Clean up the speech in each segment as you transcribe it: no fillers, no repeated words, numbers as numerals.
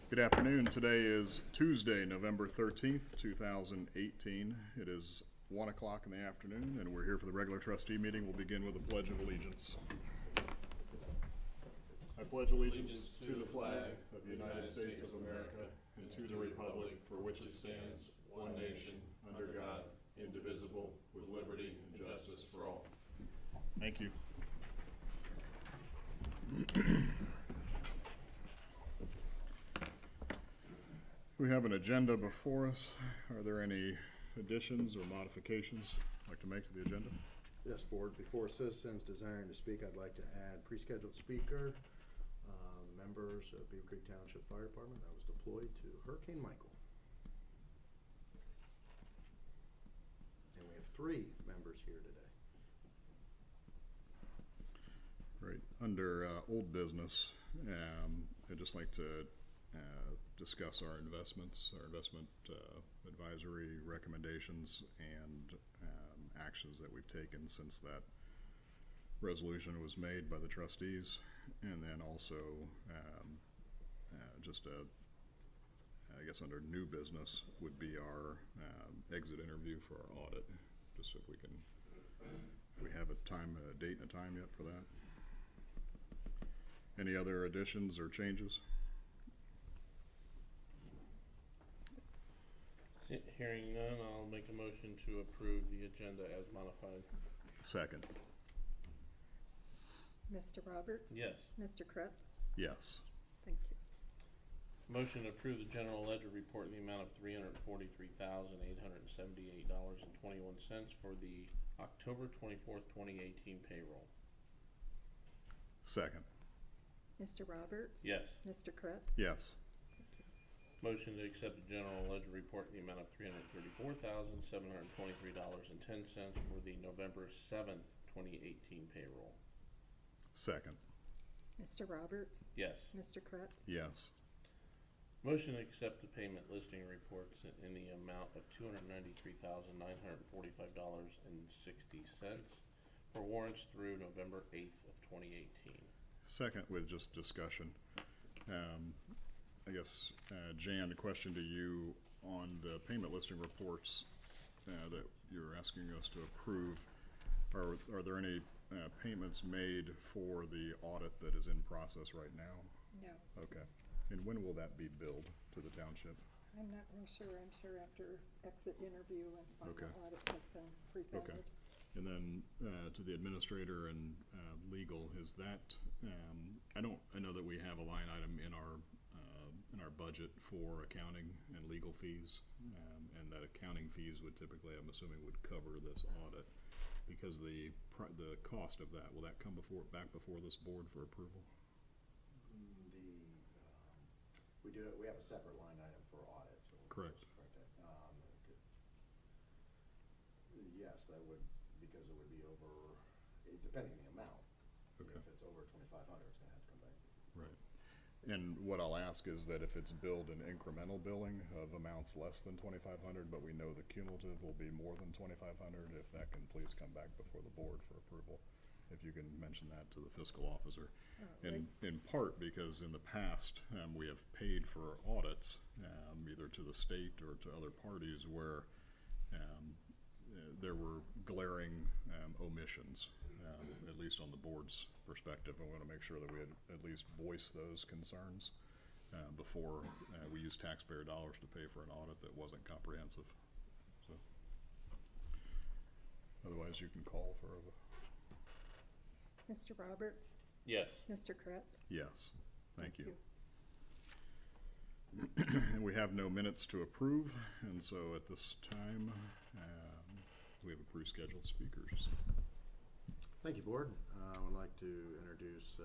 Good afternoon. Today is Tuesday, November 13th, 2018. It is 1 o'clock in the afternoon, and we're here for the regular trustee meeting. We'll begin with a Pledge of Allegiance. I pledge allegiance to the flag of the United States of America and to the republic for which it stands, one nation, under God, indivisible, with liberty and justice for all. Thank you. We have an agenda before us. Are there any additions or modifications you'd like to make to the agenda? Yes, Board. Before citizens desiring to speak, I'd like to add pre-scheduled speaker, members of Beavercreek Township Fire Department that was deployed to Hurricane Michael. And we have 3 members here today. Right. Under old business, I'd just like to discuss our investments, our investment advisory recommendations and actions that we've taken since that resolution was made by the trustees, and then also I guess under new business would be our exit interview for our audit. Just if we have a date and a time yet for that. Any other additions or changes? Hearing none, I'll make a motion to approve the agenda as modified. Second. Mr. Roberts? Yes. Mr. Krebs? Yes. Thank you. Motion to approve the general ledger report in the amount of $343,878.21 for the October 24th, 2018 payroll. Second. Mr. Roberts? Yes. Mr. Krebs? Yes. Motion to accept the general ledger report in the amount of $334,723.10 for the November 7th, 2018 payroll. Second. Mr. Roberts? Yes. Mr. Krebs? Yes. Motion to accept the payment listing reports in the amount of $293,945.60 for warrants through November 8th of 2018. Second, with just discussion. I guess, Jan, a question to you on the payment listing reports that you're asking us to approve. Are there any payments made for the audit that is in process right now? No. Okay. And when will that be billed to the township? I'm not really sure. I'm sure after exit interview and final Okay. audit has been pre-funded. Okay. And then to the administrator and legal, is that I know that we have a line item in our budget for accounting and legal fees, and that accounting fees would typically, I'm assuming, would cover this audit. Because the cost of that, will that come back before this board for approval? We have a separate line item for audit. So Correct. Yes, that would, because it would be over, depending on the amount. Okay. If it's over 2,500, it's going to have to come back. Right. And what I'll ask is that if it's billed in incremental billing of amounts less than 2,500, but we know the cumulative will be more than 2,500, if that can please come back before the board for approval. If you can mention that to the fiscal officer. And in part because in the past, we have paid for audits, either to the state or to other parties where there were glaring omissions, at least on the board's perspective. I want to make sure that we had at least voiced those concerns before we used taxpayer dollars to pay for an audit that wasn't comprehensive. So, otherwise, you can call for a. Mr. Roberts? Yes. Mr. Krebs? Yes. Thank you. And we have no minutes to approve, and so at this time, we have approved scheduled speakers. Thank you, Board. I would like to introduce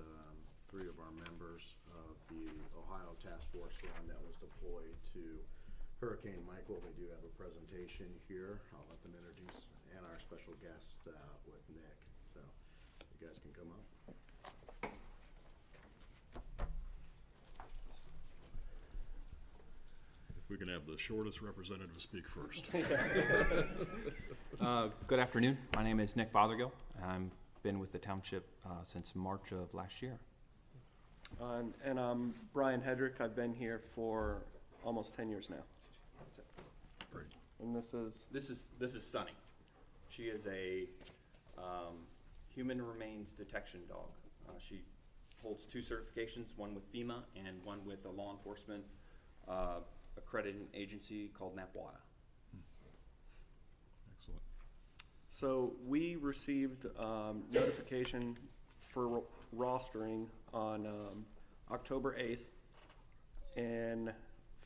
3 of our members of the Ohio Task Force Fund that was deployed to Hurricane Michael. They do have a presentation here. I'll let them introduce, and our special guest with Nick. So you guys can come up. If we can have the shortest representative speak first. Good afternoon. My name is Nick Fothergill. I've been with the township since March of last year. And I'm Brian Hedrick. I've been here for almost 10 years now. Great. And this This is Sunny. She is a human remains detection dog. She holds 2 certifications, one with FEMA and one with a law enforcement accredited agency called NAPWADA. Excellent. So we received notification for rostering on October 8th and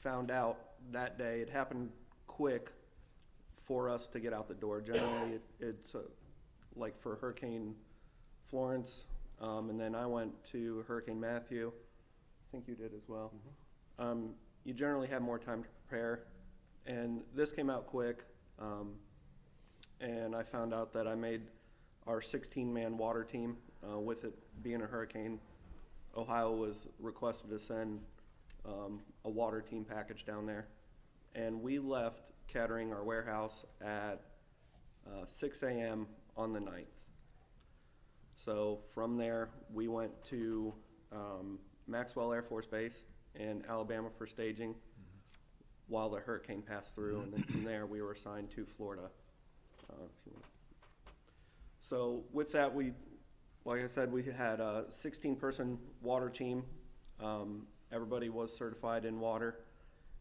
found out that day. It happened quick for us to get out the door. Generally, it's like for Hurricane Florence, and then I went to Hurricane Matthew. I think you did as well. You generally have more time to prepare, and this came out quick. And I found out that I made our 16-man water team. With it being a hurricane, Ohio was requested to send a water team package down there. And we left Kettering, our warehouse, at 6 a.m. on the 9th. So from there, we went to Maxwell Air Force Base in Alabama for staging while the hurricane passed through. And then from there, we were assigned to Florida. So with that, like I said, we had a 16-person water team. Everybody was certified in water.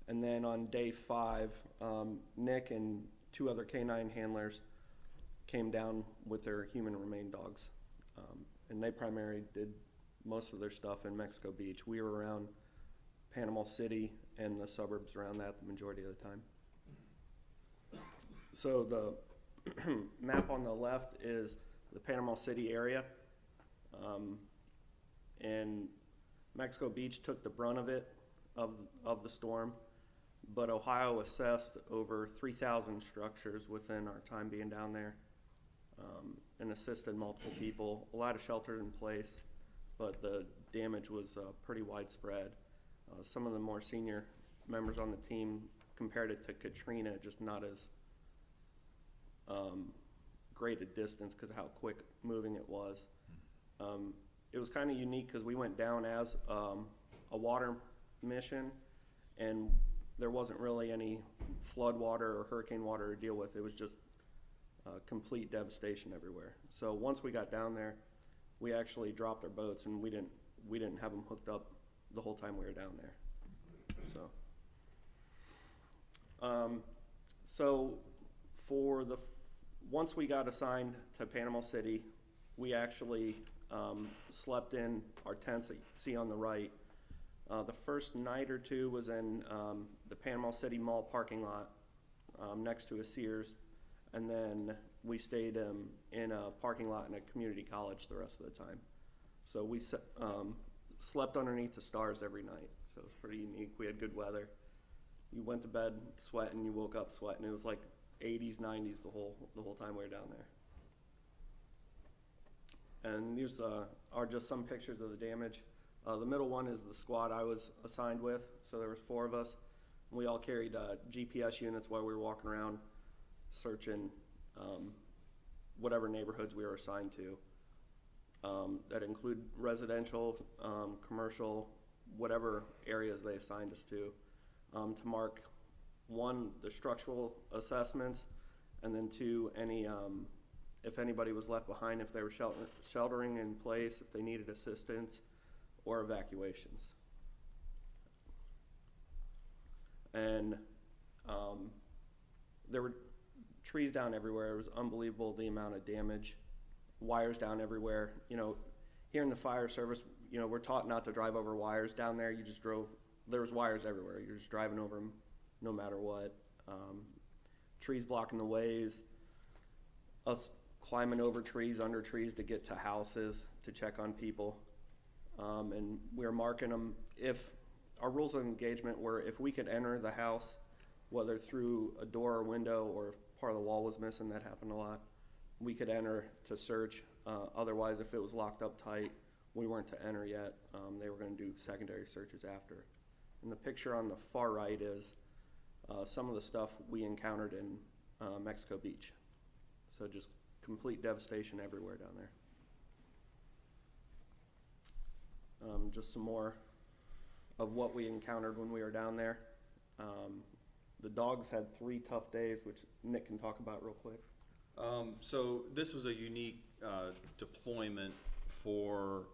And then on day 5, Nick and 2 other canine handlers came down with their human remain dogs. And they primarily did most of their stuff in Mexico Beach. We were around Panama City and the suburbs around that the majority of the time. So the map on the left is the Panama City area. And Mexico Beach took the brunt of it, of the storm. But Ohio assessed over 3,000 structures within our time being down there, and assisted multiple people. A lot of shelter in place, but the damage was pretty widespread. Some of the more senior members on the team compared it to Katrina, just not as great a distance because of how quick moving it was. It was kind of unique because we went down as a water mission, and there wasn't really any flood water or hurricane water to deal with. It was just complete devastation everywhere. So once we got down there, we actually dropped our boats, and we didn't have them hooked up the whole time we were down there. So once we got assigned to Panama City, we actually slept in our tents that you can see on the right. The first night or two was in the Panama City Mall parking lot next to a Sears, and then we stayed in a parking lot in a community college the rest of the time. So we slept underneath the stars every night, so it was pretty unique. We had good weather. You went to bed sweating, you woke up sweating. It was like 80s, 90s the whole time we were down there. And these are just some pictures of the damage. The middle one is the squad I was assigned with, so there was 4 of us. We all carried GPS units while we were walking around searching whatever neighborhoods we were assigned to. That include residential, commercial, whatever areas they assigned us to mark 1, the structural assessments, and then 2, any if anybody was left behind, if they were sheltering in place, if they needed assistance, or evacuations. And there were trees down everywhere. It was unbelievable the amount of damage. Wires down everywhere. You know, here in the fire service, you know, we're taught not to drive over wires. Down there, you just drove. There was wires everywhere. You're just driving over them no matter what. Trees blocking the ways. Us climbing over trees, under trees to get to houses to check on people. And we were marking them. If our rules of engagement were if we could enter the house, whether through a door or window or if part of the wall was missing, that happened a lot, we could enter to search. Otherwise, if it was locked up tight, we weren't to enter yet. They were going to do secondary searches after. And the picture on the far right is some of the stuff we encountered in Mexico Beach. So just complete devastation everywhere down there. just some more of what we encountered when we were down there. The dogs had 3 tough days, which Nick can talk about real quick. So this was a unique deployment for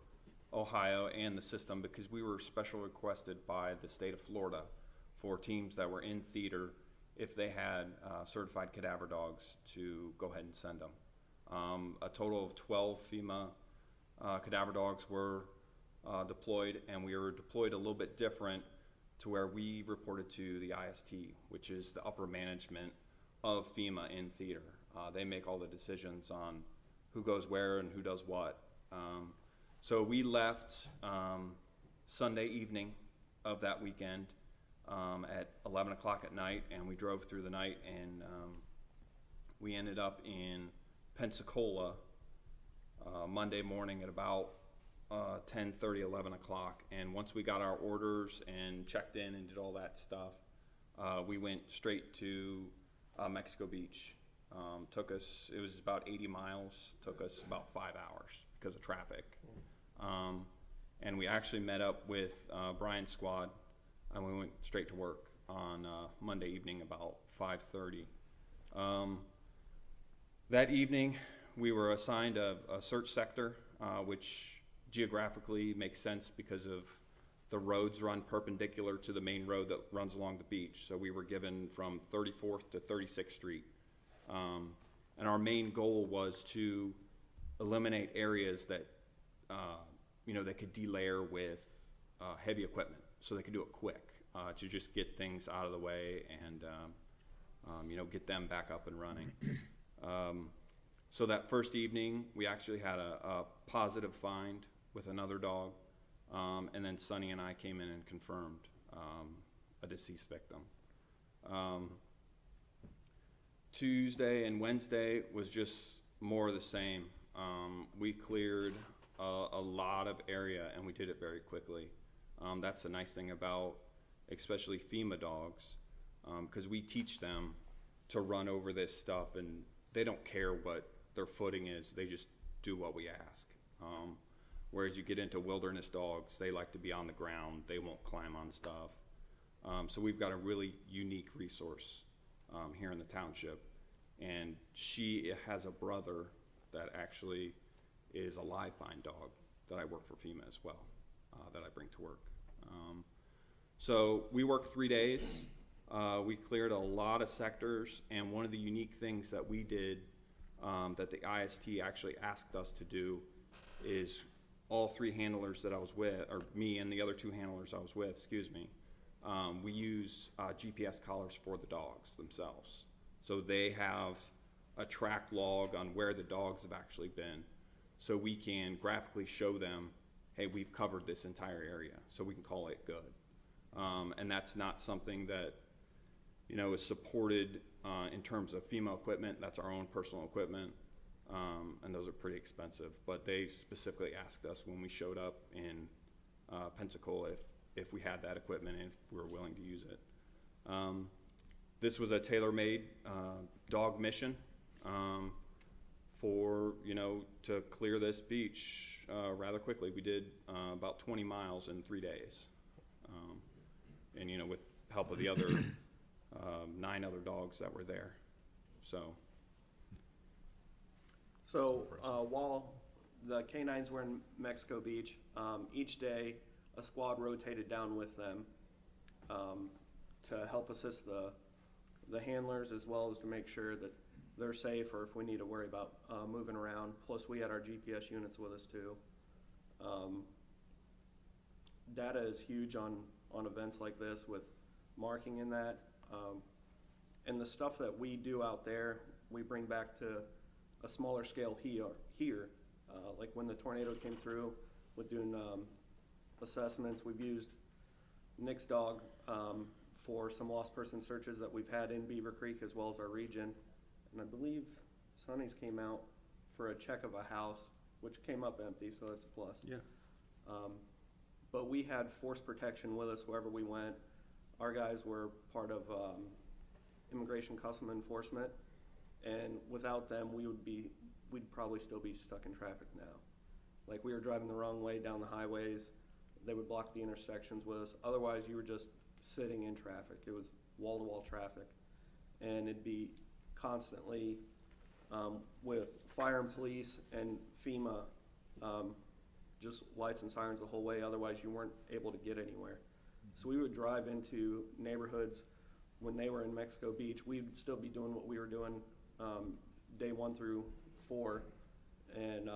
Ohio and the system because we were special requested by the state of Florida for teams that were in theater if they had certified cadaver dogs to go ahead and send them. A total of 12 FEMA cadaver dogs were deployed, and we were deployed a little bit different to where we reported to the IST, which is the upper management of FEMA in theater. They make all the decisions on who goes where and who does what. So we left Sunday evening of that weekend at 11 o'clock at night, and we drove through the night, and we ended up in Pensacola Monday morning at about 10:30, 11 o'clock. And once we got our orders and checked in and did all that stuff, we went straight to Mexico Beach. It was about 80 miles, took us about 5 hours because of traffic. And we actually met up with Brian's squad, and we went straight to work on Monday evening about 5:30. That evening, we were assigned a search sector, which geographically makes sense because of the roads run perpendicular to the main road that runs along the beach. So we were given from 34th to 36th Street. And our main goal was to eliminate areas that, they could delayer with heavy equipment, so they could do it quick to just get things out of the way and, get them back up and running. So that first evening, we actually had a positive find with another dog, and then Sonny and I came in and confirmed a deceased victim. Tuesday and Wednesday was just more of the same. We cleared a lot of area, and we did it very quickly. That's the nice thing about especially FEMA dogs, because we teach them to run over this stuff, and they don't care what their footing is. They just do what we ask. Whereas you get into wilderness dogs, they like to be on the ground. They won't climb on stuff. So we've got a really unique resource here in the township. And she has a brother that actually is a live find dog that I work for FEMA as well, that I bring to work. So we worked 3 days. We cleared a lot of sectors, and one of the unique things that we did that the IST actually asked us to do is all 3 handlers that I was with, or me and the other 2 handlers I was with, we use GPS collars for the dogs themselves. So they have a track log on where the dogs have actually been. So we can graphically show them, hey, we've covered this entire area, so we can call it good. And that's not something that, is supported in terms of FEMA equipment. That's our own personal equipment, and those are pretty expensive. But they specifically asked us when we showed up in Pensacola if we had that equipment and if we were willing to use it. This was a tailor-made dog mission for, to clear this beach rather quickly. We did about 20 miles in 3 days. And, with help of the other 9 other dogs that were there. So while the canines were in Mexico Beach, each day a squad rotated down with them to help assist the handlers, as well as to make sure that they're safe, or if we need to worry about moving around. Plus we had our GPS units with us too. Data is huge on events like this with marking in that. And the stuff that we do out there, we bring back to a smaller scale here. Like when the tornado came through with doing assessments, we've used Nick's dog for some lost person searches that we've had in Beavercreek as well as our region. And I believe Sonny's came out for a check of a house, which came up empty, so that's a plus. Yeah. But we had force protection with us wherever we went. Our guys were part of Immigration Custom Enforcement, and without them, we'd probably still be stuck in traffic now. Like, we were driving the wrong way down the highways. they would block the intersections with us. Otherwise, you were just sitting in traffic. It was wall-to-wall traffic. And it'd be constantly with fire and police and FEMA, just lights and sirens the whole way. Otherwise, you weren't able to get anywhere. So we would drive into neighborhoods. When they were in Mexico Beach, we'd still be doing what we were doing day 1 through 4, and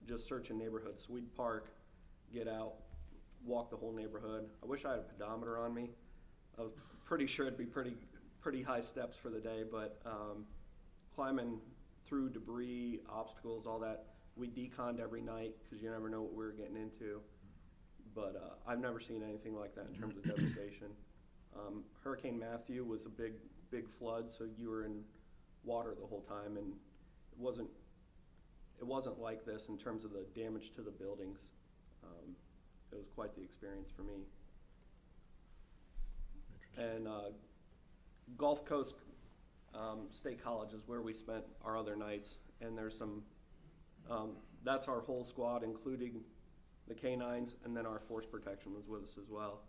just searching neighborhoods. So we'd park, get out, walk the whole neighborhood. I wish I had a pedometer on me. I was pretty sure it'd be pretty high steps for the day, but climbing through debris, obstacles, all that, we deconned every night because you never know what we were getting into. But I've never seen anything like that in terms of devastation. Hurricane Matthew was a big flood, so you were in water the whole time, and it wasn't like this in terms of the damage to the buildings. It was quite the experience for me. And Gulf Coast State College is where we spent our other nights, and there's some, that's our whole squad, including the canines, and then our force protection was with us as well.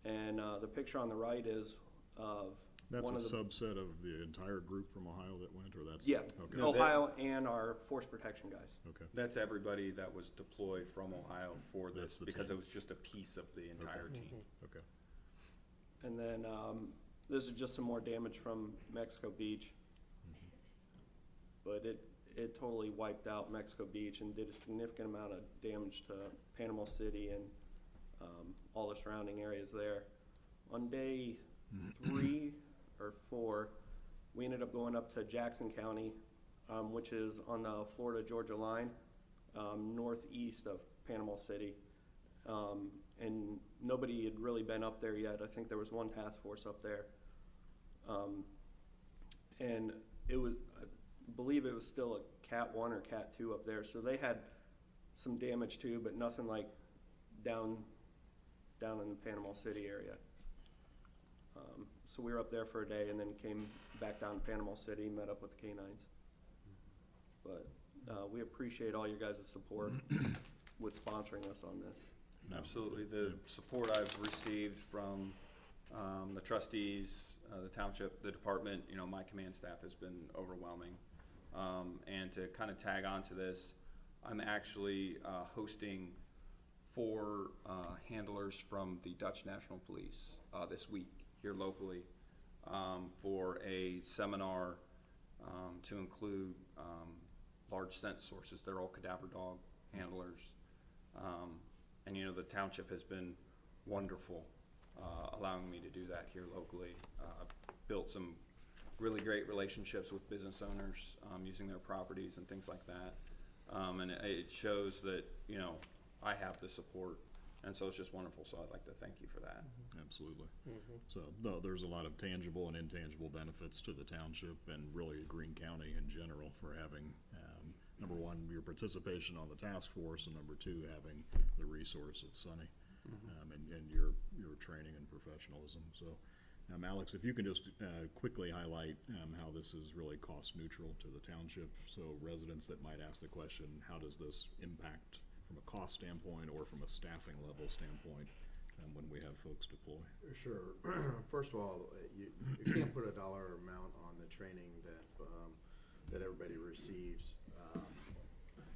And the picture on the right is of That's one a of the, subset of the entire group from Ohio that went, or that's? yeah, Okay, No, Ohio and our force protection guys. okay. That's everybody that was deployed from Ohio for That's this, the because team. it was just a piece of the entire team. Okay. And then this is just some more damage from Mexico Beach. But it totally wiped out Mexico Beach and did a significant amount of damage to Panama City and all the surrounding areas there. On day 3 or 4, we ended up going up to Jackson County, which is on the Florida-Georgia line, northeast of Panama City. And nobody had really been up there yet. I think there was one task force up there. And it was, I believe it was still a Cat 1 or Cat 2 up there. So they had some damage too, but nothing like down in the Panama City area. So we were up there for a day and then came back down to Panama City, met up with the canines. But we appreciate all your guys' support with sponsoring us on this. Absolutely. The support I've received from the trustees, the township, the department, my command staff has been overwhelming. And to kind of tag on to this, I'm actually hosting 4 handlers from the Dutch National Police this week here locally for a seminar to include large scent sources. They're all cadaver dog handlers. And the township has been wonderful allowing me to do that here locally. I've built some really great relationships with business owners using their properties and things like that. And it shows that, I have the support. And so it's just wonderful. So I'd like to thank you for that. Absolutely. So there's a lot of tangible and intangible benefits to the township and really Greene County in general for having, number 1, your participation on the task force, and number 2, having the resource of Sonny and your training and professionalism. So, Alex, if you can just quickly highlight how this is really cost neutral to the township, so residents that might ask the question, how does this impact from a cost standpoint or from a staffing level standpoint when we have folks deploy? Sure. First of all, you can't put a dollar amount on the training that everybody receives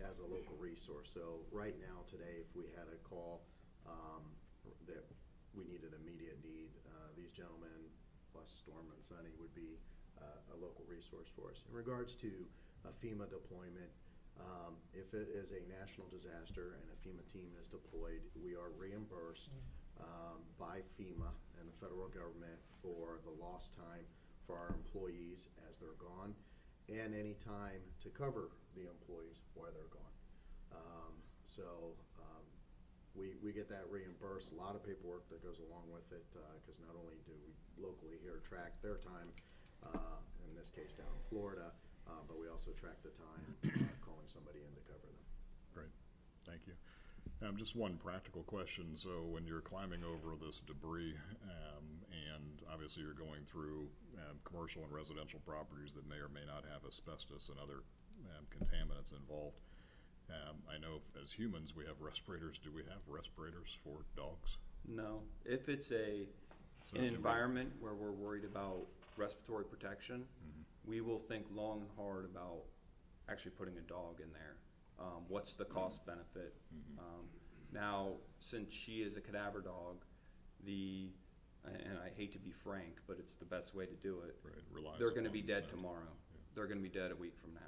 as a local resource. So right now, today, if we had a call that we needed immediate need, these gentlemen plus Storm and Sunny would be a local resource for us. In regards to a FEMA deployment, if it is a national disaster and a FEMA team is deployed, we are reimbursed by FEMA and the federal government for the lost time for our employees as they're gone, and any time to cover the employees while they're gone. We get that reimbursed. A lot of paperwork that goes along with it, because not only do we locally here track their time, in this case down in Florida, but we also track the time calling somebody in to cover them. Great, thank you. Just one practical question. So when you're climbing over this debris, and obviously you're going through commercial and residential properties that may or may not have asbestos and other contaminants involved, I know as humans, we have respirators. Do we have respirators for dogs? No, if it's So an do we- environment where we're worried about respiratory protection, Mhm. we will think long and hard about actually putting a dog in there. What's the cost benefit? Now, since she is a cadaver dog, and I hate to be frank, but it's the best way to do it. Right, relies They're gonna upon be dead scent. tomorrow. Yeah. They're gonna be dead a week from now.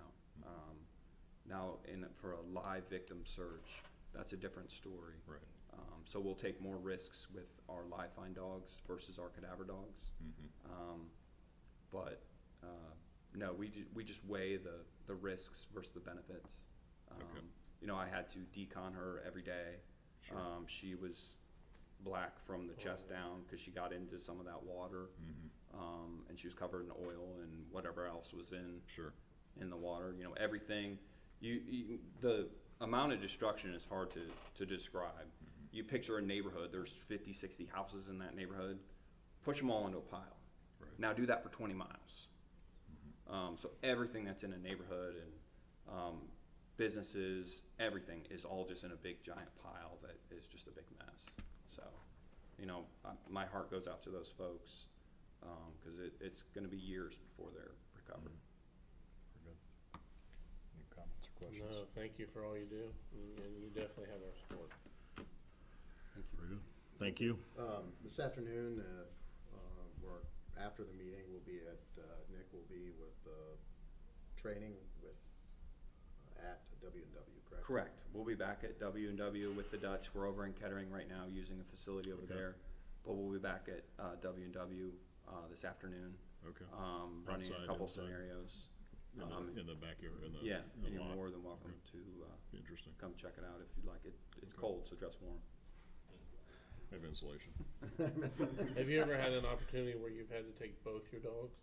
Now, for a live victim search, that's a different story. Right. So we'll take more risks with our live find dogs versus our cadaver dogs. Mhm. But no, we just weigh the risks versus the benefits. Okay. You know, I had to decon her every day. Sure. She was black from the chest down because she got into some of that water. And she was covered in oil and whatever else was Sure. in the water. You know, everything. The amount of destruction is hard to describe. You picture a neighborhood, there's 50, 60 houses in that neighborhood, push them all into a pile. Right. Now do that for 20 miles. So everything that's in a neighborhood and businesses, everything is all just in a big giant pile that is just a big mess. So, you know, my heart goes out to those folks, because it's gonna be years before they're recovered. Very good. Any comments or questions? No, thank you for all you do, and you definitely have our support. Very good. Thank you. This afternoon, or after the meeting, Nick will be with training at W&W, correct? Correct. We'll be back at W&W with the Dutch. We're over in Kettering right now using a facility over Okay. there. But we'll be back at W&W this afternoon, Okay. running Outside, a couple inside? scenarios. In the backyard, in the Yeah, in the you're lot? more than welcome Okay. to Interesting. come check it out if you'd like it. It's cold, so dress warm. Have insulation. Have you ever had an opportunity where you've had to take both your dogs?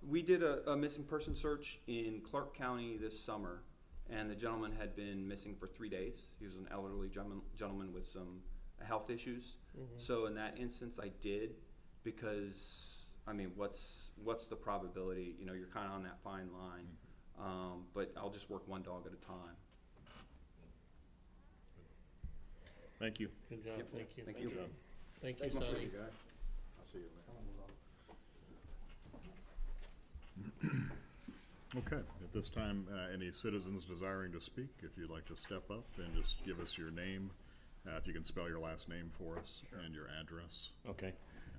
We did a missing person search in Clark County this summer, and the gentleman had been missing for 3 days. He was an elderly gentleman with some health issues. So in that instance, I did, because I mean, what's the probability? You know, you're kind of on that fine line. But I'll just work one dog at a time. Thank you. Good job, Yep. thank you. Thank you. Good job. Thank you, Thank you, Sonny. guys. I'll see you later. Okay, at this time, any citizens desiring to speak, if you'd like to step up and just give us your name, if you can spell your last name for us and your address. Okay.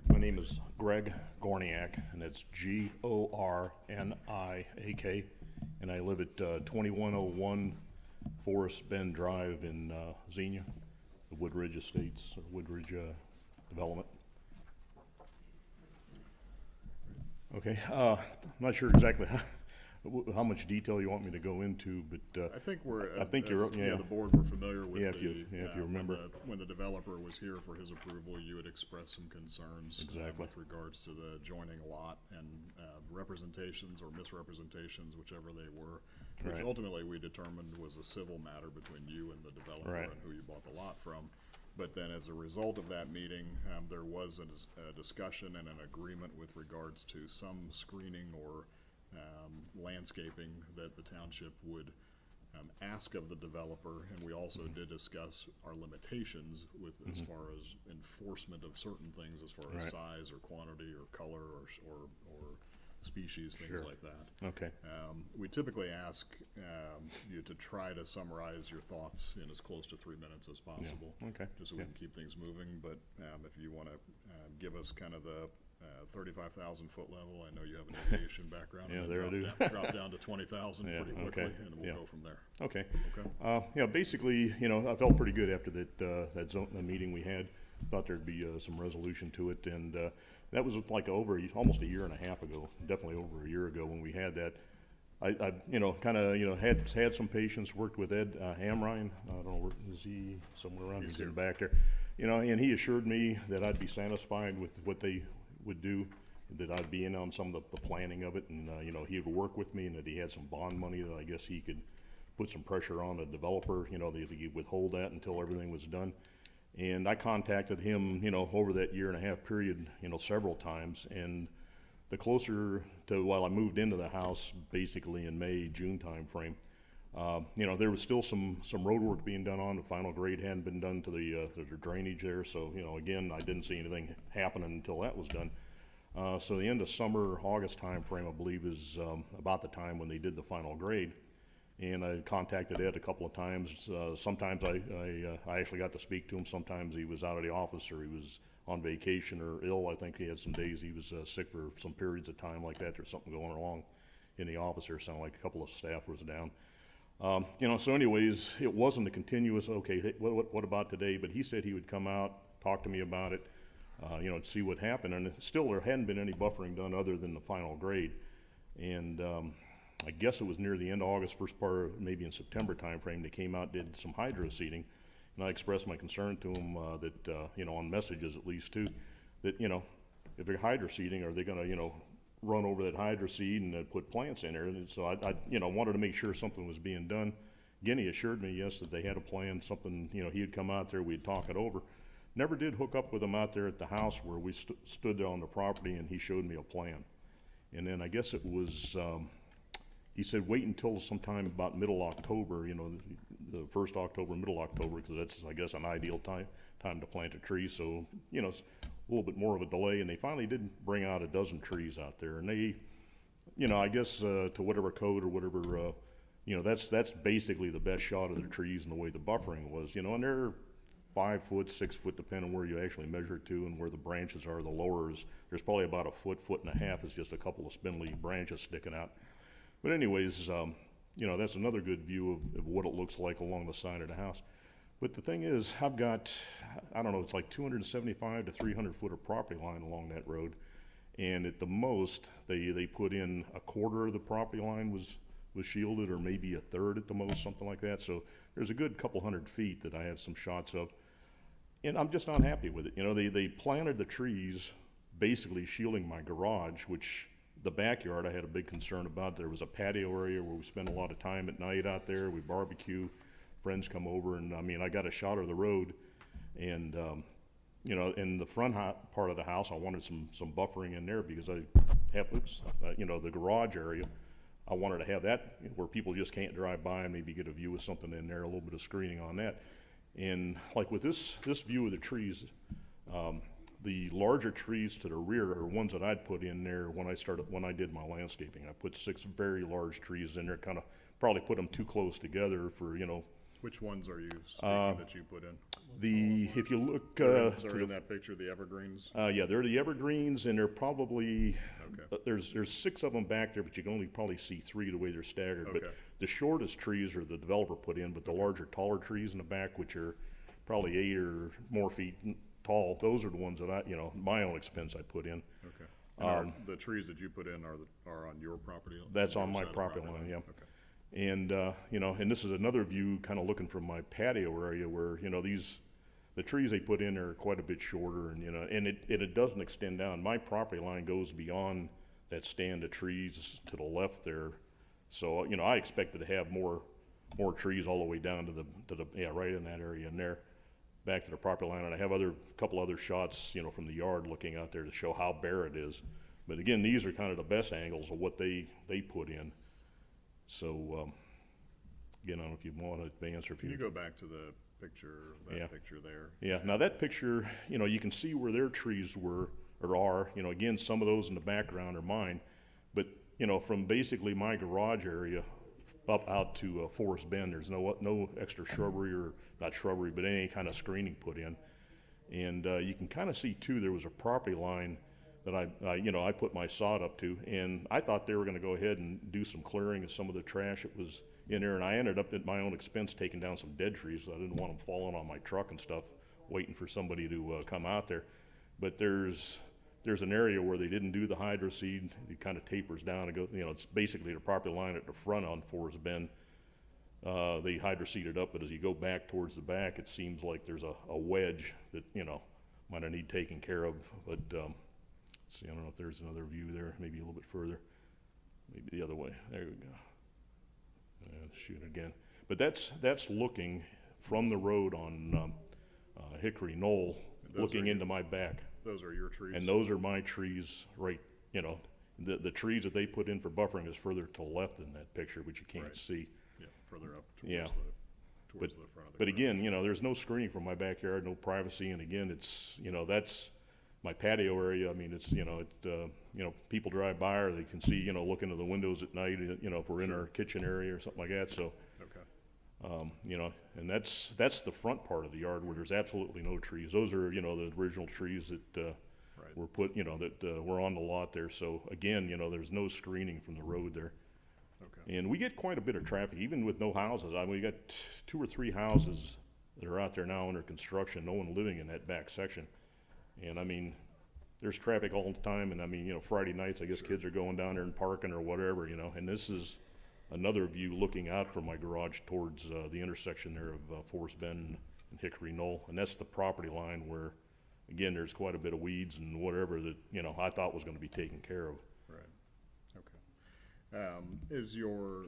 My name is Greg Gorniak, and it's Gorniak, and I live at 2101 Forest Bend Drive in Xenia, the Woodridge Estates, or Woodridge Development. Okay, I'm not sure exactly how much detail you want me to go into, but I think I think you're- yeah. the board were familiar with Yeah, the. if you remember. When the developer was here for his approval, you had expressed some concerns. Exactly. With regards to the joining lot and representations or misrepresentations, whichever they were. Which Right. ultimately we determined was a civil matter between you and the developer Right. and who you bought the lot from. But then as a result of that meeting, there was a discussion and an agreement with regards to some screening or landscaping that the township would ask of the developer, and we also did discuss our limitations with as far as enforcement of certain things, as far as Right. size or quantity or color or species, things Sure. like that. okay. We typically ask you to try to summarize your thoughts in as close to 3 minutes as possible. Okay. Just so we Yeah. can keep things moving, but if you want to give us kind of the 35,000 foot level, I know you have an aviation background. Yeah, and there I then do. drop down to 20,000 Yeah, pretty quickly, okay, and we'll yeah. go from there. Okay. Okay? Yeah, basically, you know, I felt pretty good after that meeting we had. Thought there'd be some resolution to it, and that was like almost a year and a half ago, definitely over a year ago when we had that. I you know, kind of, you know, had some patience, worked with Ed Hamrine. I don't know, is he somewhere around? He's in the back there. You know, and he assured me that I'd be satisfied with what they would do, that I'd be in on some of the planning of it, and, you know, he would work with me, and that he had some bond money that I guess he could put some pressure on the developer, you know, that he'd withhold that until everything was done. And I contacted him, you know, over that year and a half period, you know, several times, and the closer to while I moved into the house, basically in May, June timeframe, You know, there was still some road work being done on, the final grade hadn't been done to the drainage there, so, you know, again, I didn't see anything happening until that was done. So the end of summer, August timeframe, I believe, is about the time when they did the final grade. And I contacted Ed a couple of times. Sometimes I actually got to speak to him. Sometimes he was out of the office, or he was on vacation or ill. I think he had some days he was sick for some periods of time like that. There's something going along in the office there. Sounded like a couple of staff was down. You know, so anyways, it wasn't a continuous, okay, hey, what about today? But he said he would come out, talk to me about it, you know, see what happened. And still there hadn't been any buffering done other than the final grade. And I guess it was near the end of August, first part, maybe in September timeframe, they came out, did some hydro seeding. And I expressed my concern to them that, you know, on messages at least too, that, you know, if they're hydro seeding, are they gonna, you know, run over that hydro seed and put plants in there? And so I, you know, wanted to make sure something was being done. Again, he assured me, yes, that they had a plan, something, you know, he had come out there, we'd talk it over. Never did hook up with him out there at the house where we stood there on the property, and he showed me a plan. And then I guess it was, he said, wait until sometime about middle October, you know, the first October, middle October, because that's, I guess, an ideal time to plant a tree. So, you know, it's a little bit more of a delay, and they finally did bring out a dozen trees out there. And they, you know, I guess to whatever code or whatever, you know, that's basically the best shot of the trees and the way the buffering was, you know, and they're 5 foot, 6 foot, depending on where you actually measure it to and where the branches are. The lowers, there's probably about a foot, foot and a half. It's just a couple of spindly branches sticking out. But anyways, you know, that's another good view of what it looks like along the side of the house. But the thing is, I've got, I don't know, it's like 275 to 300 foot of property line along that road. And at the most, they put in a quarter of the property line was shielded, or maybe a third at the most, something like that. So there's a good couple hundred feet that I have some shots of. And I'm just not happy with it. You know, they planted the trees basically shielding my garage, which the backyard I had a big concern about. There was a patio area where we spend a lot of time at night out there. We barbecue, friends come over, and I mean, I got a shot of the road. And, you know, in the front part of the house, I wanted some buffering in there because I have, you know, the garage area, I wanted to have that where people just can't drive by and maybe get a view of something in there, a little bit of screening on that. And like with this view of the trees, the larger trees to the rear are ones that I'd put in there when I did my landscaping. I put 6 very large trees in there, kind of probably put them too close together for, you know. Which ones are you speaking that you put in? If you look Sorry, in that picture, the evergreens? yeah, they're the evergreens, and they're probably, Okay. there's 6 of them back there, but you can only probably see 3 the way they're staggered. Okay. But the shortest trees are the developer put in, but the larger, taller trees in the back, which are probably 8 or more feet tall, those are the ones that I, you know, my own expense I put in. Okay. And the trees that you put in are on your property? That's on your my side of the property line, yeah. Okay. And, you know, and this is another view kind of looking from my patio area where, you know, the trees they put in are quite a bit shorter, and, you know, and it doesn't extend down. My property line goes beyond that stand of trees to the left there. So, you know, I expected to have more trees all the way down to the yeah, right in that area in there, back to the property line. And I have couple other shots, you know, from the yard looking out there to show how bare it is. But again, these are kind of the best angles of what they put in. So, again, I don't know if you want to advance or if Can you go back to the picture, Yeah. picture there? Yeah, now that picture, you know, you can see where their trees were, or are, you know, again, some of those in the background are mine, but, you know, from basically my garage area up out to Forest Bend, there's no extra shrubbery, or not shrubbery, but any kind of screening put in. And you can kind of see too, there was a property line that I put my sod up to, and I thought they were gonna go ahead and do some clearing of some of the trash that was in there, and I ended up at my own expense taking down some dead trees, so I didn't want them falling on my truck and stuff, waiting for somebody to come out there. But there's an area where they didn't do the hydro seed. It kind of tapers down and goes, you know, it's basically the property line at the front on Forest Bend. They hydro seeded up, but as you go back towards the back, it seems like there's a wedge that, you know, might have need taken care of. But let's see, I don't know if there's another view there, maybe a little bit further, maybe the other way. There we go. Shoot again. But that's looking from the road on Hickory Knoll, looking into my back. Those are your trees? And those are my trees, right, you know, the trees that they put in for buffering is further to the left in that picture, which you can't Right. see. Yeah, further up Yeah. towards the front of the But garage. again, you know, there's no screening from my backyard, no privacy, and again, it's, you know, that's my patio area. I mean, it's, you know, people drive by or they can see, you know, look into the windows at night, you know, if we're in our kitchen area or something like that, so, Okay. you know, and that's the front part of the yard where there's absolutely no trees. Those are, you know, the original trees that, Right. were put, you know, that, were on the lot there, so again, you know, there's no screening from the road there. Okay. And we get quite a bit of traffic, even with no houses. I mean, we got 2 or 3 houses that are out there now under construction, no one living in that back section. And I mean, there's traffic all the time, and I mean, you know, Friday nights, I guess kids are going down there and parking or whatever, you know. And this is another view looking out from my garage towards the intersection there of Forest Bend and Hickory Knoll. And that's the property line where, again, there's quite a bit of weeds and whatever that, you know, I thought was gonna be taken care of. Right, okay. Is your,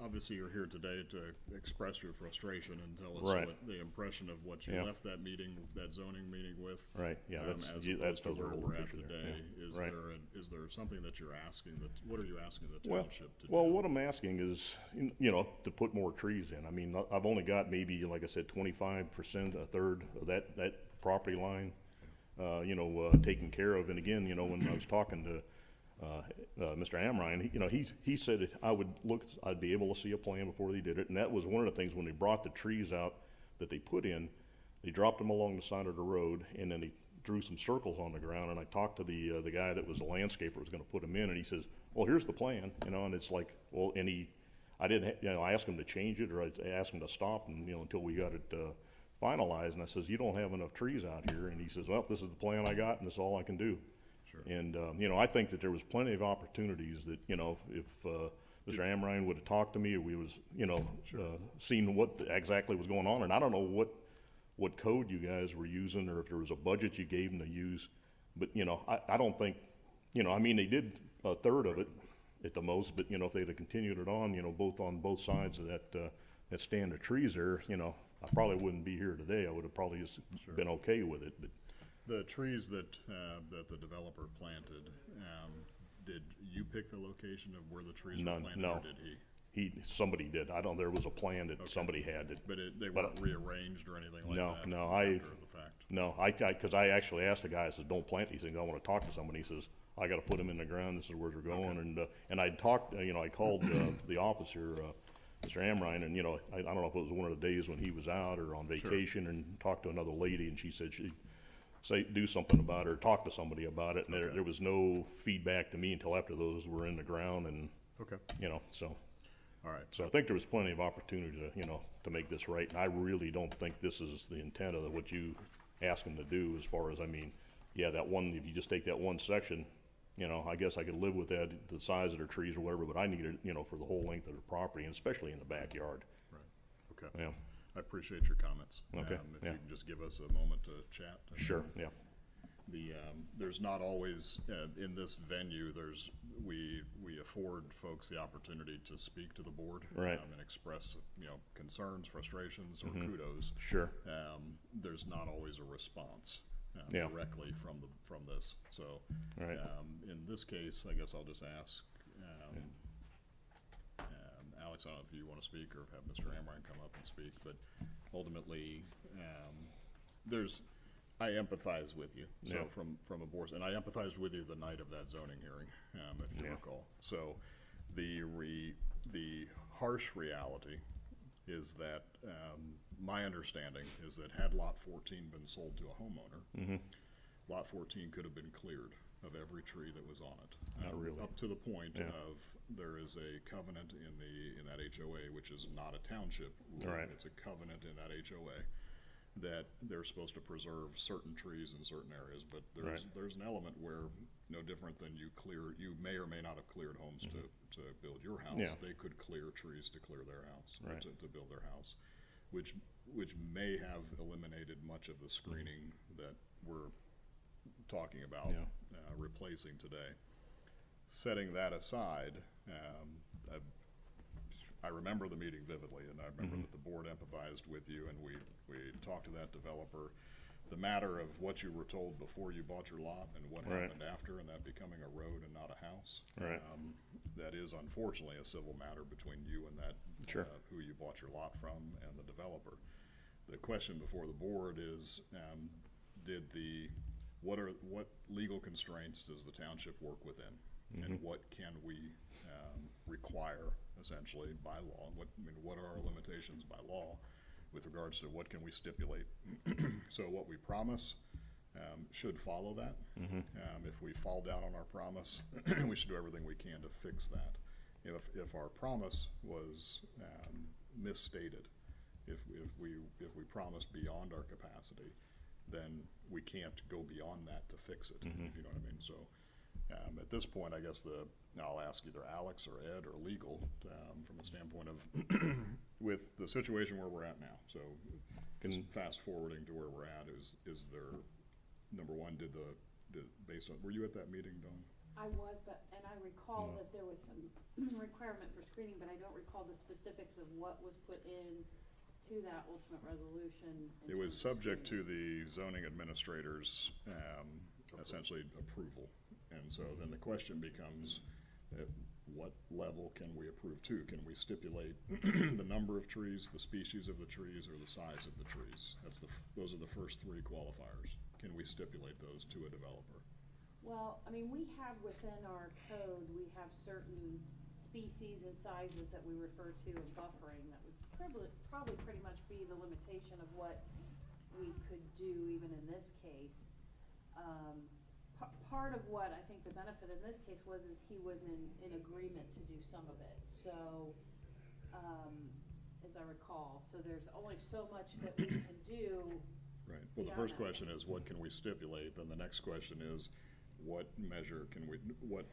obviously you're here today to express your frustration and tell us Right. what the impression of what you Yeah. left that meeting, that zoning meeting with. Right, yeah, As that's opposed to those are where older we're at picture there, today. yeah. Is Right. is there something that you're asking, what are you asking the Well, township to do? well, what I'm asking is, you know, to put more trees in. I mean, I've only got maybe, like I said, 25%, a third of that property line, you know, taken care of. And again, you know, when I was talking to, Mr. Amrine, you know, he said that I'd be able to see a plan before they did it. And that was one of the things, when they brought the trees out that they put in, they dropped them along the side of the road, and then they drew some circles on the ground. And I talked to the guy that was the landscaper who was gonna put them in, and he says, well, here's the plan, you know. And it's like, well, and I didn't, you know, I asked him to change it, or I asked him to stop, and, you know, until we got it finalized. And I says, you don't have enough trees out here. And he says, well, this is the plan I got, and this is all I can do. Sure. And, you know, I think that there was plenty of opportunities that, you know, if Mr. Amrine would have talked to me, or we was, you know, seen what exactly was going on. And I don't know what code you guys were using, or if there was a budget you gave them to use. But, you know, I don't think, you know, I mean, they did a third of it at the most, but, you know, if they'd have continued it on, you know, on both sides of that stand of trees there, you know, I probably wouldn't be here today. I would have probably just been okay with it, but. The trees that the developer planted, did you pick the location of where the trees were None, planted, no. or did he? Somebody did. There was a plan that somebody had that. But they weren't rearranged or anything like that? No, after the fact? No, cause I actually asked the guy, I says, don't plant these things, I wanna talk to somebody. He says, I gotta put them in the ground, this is where they're going. And I talked, you know, I called, the officer, Mr. Amrine, and, you know, I don't know if it was one of the days when he was out or on vacation, and talked to another lady, and she said she'd do something about it, or talk to somebody about it. And there was no feedback to me until after those were in the ground, and, Okay, you know, so. all right. So I think there was plenty of opportunity to, you know, to make this right. And I really don't think this is the intent of what you ask them to do, as far as, I mean, yeah, that one, if you just take that one section, you know, I guess I could live with that, the size of their trees or whatever, but I need it, you know, for the whole length of the property, and especially in the backyard. Right, okay. Yeah, I appreciate your comments. Okay, If yeah. you can just give us a moment to chat. sure, yeah, There's not always, in this venue, we afford folks the opportunity to speak to the board. Right. And express, you know, concerns, frustrations, or Mm-hmm. kudos. sure, There's not always a response Yeah. directly from this. So, Right. in this case, I guess I'll just ask, Alex, I don't know if you want to speak, or have Mr. Amrine come up and speak, but ultimately, I empathize with you. So Yeah. from a board, and I empathized with you the night of that zoning hearing, if you Yeah. recall. So the harsh reality is that, my understanding is that had Lot 14 been sold to a homeowner, Mm-hmm. Lot 14 could have been cleared of every tree that was on it. Not really. Up to the point Yeah. of, there is a covenant in that HOA, which is not a township rule. Right. It's a covenant in that HOA, that they're supposed to preserve certain trees in certain areas, but there's an element where, no different than you may or may not have cleared homes to build your house. Yeah. They could clear trees to clear their house, or Right. to build their house, which may have eliminated much of the screening that we're talking about Yeah. replacing today. Setting that aside, I remember the meeting vividly, and I remember that the board empathized with you, and we talked to that developer. the matter of what you were told before you bought your lot and what Right. happened after, and that becoming a road and not a house. Right. That is unfortunately a civil matter between you and that, Sure. who you bought your lot from and the developer. The question before the board is, what legal constraints does the township work within? And what can we, require essentially by law? What are our limitations by law with regards to what can we stipulate? So what we promise, should follow that. If we fall down on our promise, we should do everything we can to fix that. If our promise was, misstated, if we promised beyond our capacity, then we can't go beyond that to fix it, if you know what I mean. So, at this point, I guess I'll ask either Alex or Ed or legal, from the standpoint of, with the situation where we're at now. So, fast forwarding to where we're at, is there, number one, based on, were you at that meeting, Dawn? I was, and I recall that there was some requirement for screening, but I don't recall the specifics of what was put in to that ultimate resolution. It was subject to the zoning administrator's, essentially approval. And so then the question becomes, at what level can we approve to? Can we stipulate the number of trees, the species of the trees, or the size of the trees? Those are the first three qualifiers. Can we stipulate those to a developer? Well, I mean, we have within our code, we have certain species and sizes that we refer to as buffering that would probably pretty much be the limitation of what we could do even in this case. Part of what I think the benefit in this case was is he was in agreement to do some of it. So, as I recall, so there's only so much that we can do. Right. Well, the Yeah, first no. question is, what can we stipulate? Then the next question is, what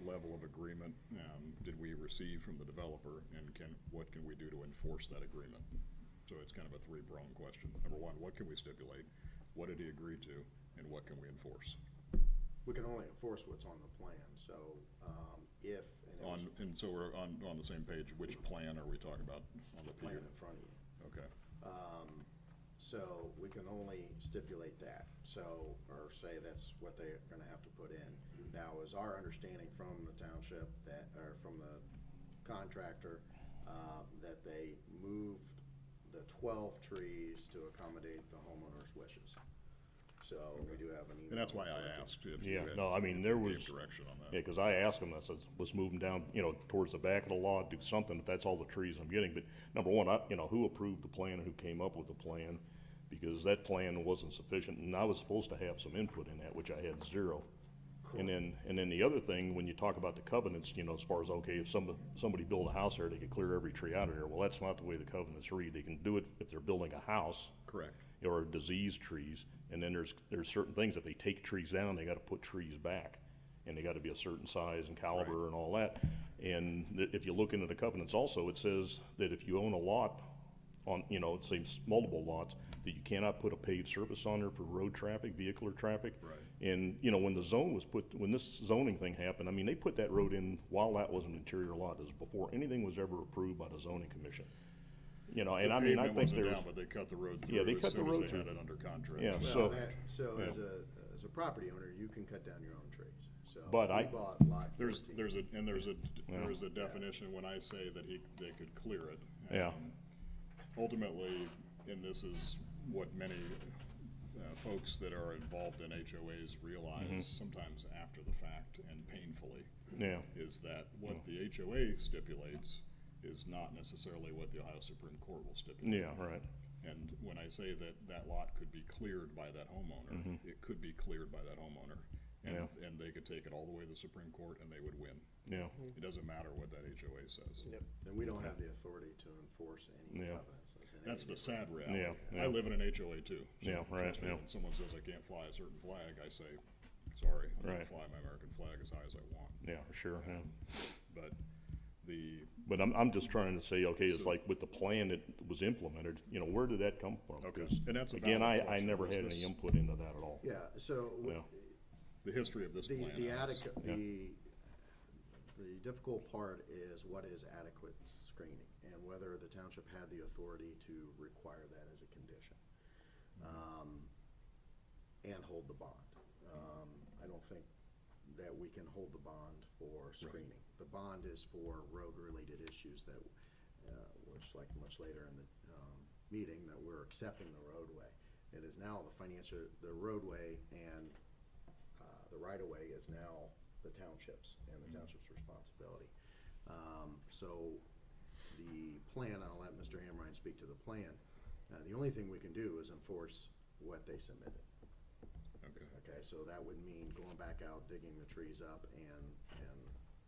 level of agreement, did we receive from the developer, and what can we do to enforce that agreement? So it's kind of a three-pronged question. Number one, what can we stipulate? What did he agree to? And what can we enforce? We can only enforce what's on the plan, so, if. And so we're on the same page, which plan are we talking about on the Plan P? in front of you. Okay. So we can only stipulate that, or say that's what they're gonna have to put in. Now, is our understanding from the township or from the contractor, that they moved the 12 trees to accommodate the homeowner's wishes. So we do have an email. And that's why I asked if you Yeah, had no, I mean, there was. gave direction on that. Yeah, cause I asked him, I said, let's move them down, towards the back of the lot, do something, if that's all the trees I'm getting. But number one, who approved the plan and who came up with the plan? Because that plan wasn't sufficient, and I was supposed to have some input in that, which I had zero. And then the other thing, when you talk about the covenants, as far as, okay, if somebody built a house there, they could clear every tree out of there. Well, that's not the way the covenants read. They can do it if they're building a house. Correct. Or diseased trees, and then there's certain things, if they take trees down, they gotta put trees back. And they gotta be a certain size and caliber and all that. And if you look into the covenants also, it says that if you own a lot on, it says multiple lots, that you cannot put a paved surface on there for road traffic, vehicular traffic. Right. And, when this zoning thing happened, I mean, they put that road in while that was an interior lot, as before anything was ever approved by the zoning commission. And The I mean, I pavement think wasn't there's. down, but they cut the road Yeah, they through cut as the soon as road they through. had it under contract. Yeah, Well, so- yeah. As a property owner, you can cut down your own trees. So But if I- we bought lot 14. There's a definition when I say that they could clear it. Yeah. Ultimately, and this is what many folks that are involved in HOAs realize sometimes after the fact and painfully, Yeah. is that what the HOA stipulates is not necessarily what the Ohio Supreme Court will stipulate. Yeah, right. And when I say that lot could be cleared by that homeowner, it could be cleared by that homeowner. And they could take it all the way to the Supreme Court and they would win. Yeah. It doesn't matter what that HOA says. And we don't have the authority to enforce any Yeah. covenants. That's the sad reality. Yeah. I live in an HOA too. So Yeah, right, trust me, yeah. when someone says I can't fly a certain flag, I say, sorry, I'm gonna Right. fly my American flag as high as I want. Yeah, sure, yeah. But But I'm just trying to say, okay, it's So- like with the plan that was implemented, where did that come from? Okay, 'Cause, and that's a again, valid I question. never Was had this- any input into that at all. Yeah, so Yeah. the history of this plan. the is- difficult part is what is adequate screening and whether the township had the authority to require that as a condition. and hold the bond. I don't think that we can hold the bond for screening. The bond is for road-related issues that, which like much later in the meeting, that we're accepting the roadway. It is now the roadway and the right-of-way is now the township's and the township's responsibility. So the plan, I'll let Mr. Amrine speak to the plan. The only thing we can do is enforce what they submitted. Okay, so that would mean going back out, digging the trees up, and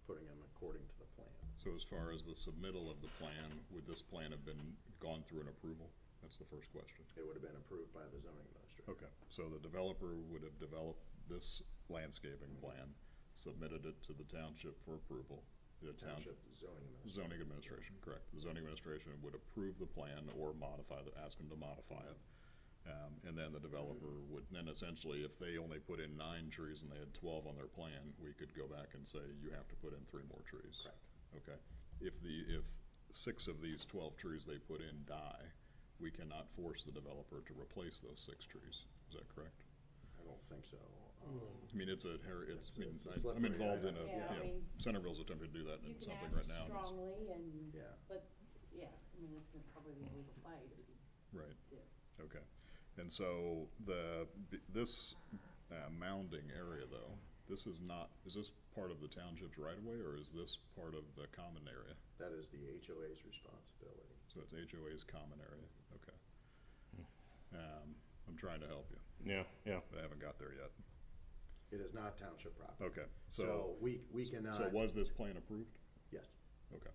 putting them according to the plan. So as far as the submittal of the plan, would this plan have been gone through an approval? That's the first question. It would have been approved by the zoning administrator. Okay, so the developer would have developed this landscaping plan, submitted it to the township for approval. The Township zoning administrator. Zoning administration, correct. The zoning administration would approve the plan or ask them to modify it. And then the developer would, then essentially, if they only put in 9 trees and they had 12 on their plan, we could go back and say, you have to put in 3 more trees. Correct. Okay. If 6 of these 12 trees they put in die, we cannot force the developer to replace those 6 trees. Is that correct? I don't think so. I mean, it's a I'm slippery involved in area. Yeah, I mean, Centerville's attempting to do that you in can something ask right now. strongly and, Yeah. but, yeah, I mean, that's gonna probably be a legal fight if you Right. do. Okay, and so this mounding area though, is this part of the township's right of way, or is this part of the common area? That is the HOA's responsibility. So it's HOA's common area, okay. I'm trying to help you, Yeah. but I haven't got there yet. It is not township property. Okay, So we cannot. So was this plan approved? Yes. Okay,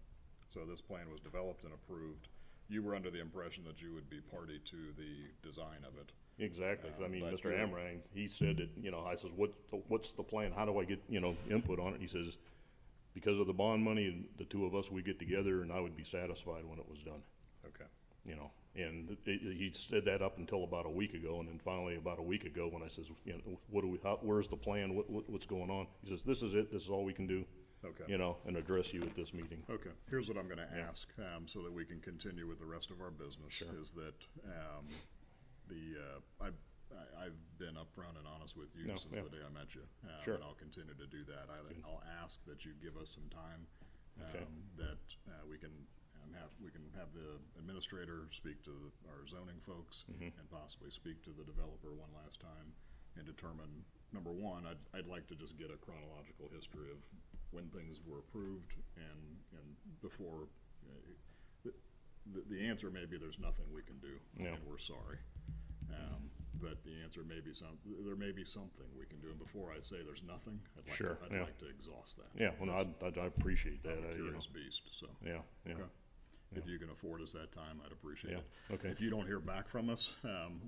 so this plan was developed and approved. You were under the impression that you would be party to the design of it. Exactly, 'cause I mean, But Mr. you're- Amrine, he said that, I says, what's the plan? How do I get, input on it? He says, because of the bond money, the 2 of us, we get together and I would be satisfied when it was done, Okay, and he said that up until about a week ago, and then finally about a week ago when I says, where's the plan? What's going on? He says, this is it. This is all we can do, okay. and address you at this meeting. Okay, here's what I'm gonna ask, so that we can continue with the rest of our business, Sure. is that, I've been upfront and honest with you No, since yeah. the day I met you. Sure. And I'll continue to do that. Good. I'll ask that you give us some time, Okay. that, we can have the administrator speak to our zoning folks, Mhm. and possibly speak to the developer one last time, and determine, number one, I'd like to just get a chronological history of when things were approved and before. The answer may be there's nothing we can do, Yeah. and we're sorry. But the answer may be there may be something we can do, and before I say there's nothing, Sure, I'd yeah. like to exhaust that. Yeah, well, I appreciate that, I'm a curious beast, so. yeah. Okay. If Yeah. you can afford us that time, I'd appreciate Yeah, it. okay. If you don't hear back from us,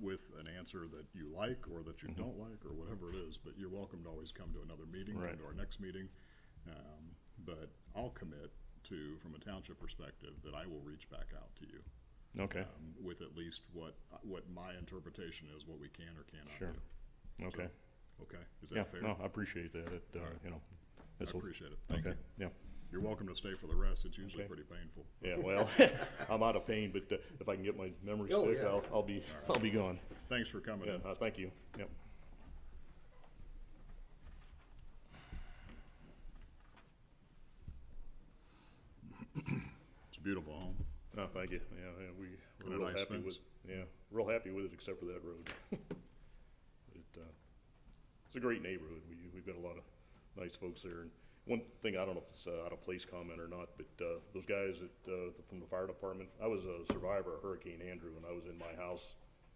with an answer that you like, or that you Mhm. don't like, or whatever it is, but you're welcome to always come to another meeting, Right. come to our next meeting. But I'll commit to, from a township perspective, that I will reach back out to you. Okay, With at least what my interpretation is, what we can or cannot Sure. do. okay. Okay, is Yeah, that fair? no, I appreciate that, All right. I it's a- appreciate it, thank you. okay, yeah. You're welcome to stay for the rest, it's usually Okay. pretty painful. Yeah, well, I'm out of pain, but if I can get my memory Oh, stick, yeah. I'll be gone. Thanks for coming Yeah, in. thank you, yep. It's a beautiful home. No, thank you, yeah, we're And a real nice happy with, fence. yeah, real happy with it except for that road. It's a great neighborhood, we've got a lot of nice folks there, and one thing, I don't know if it's out of place comment or not, but, those guys from the fire department, I was a survivor of Hurricane Andrew, and I was in my house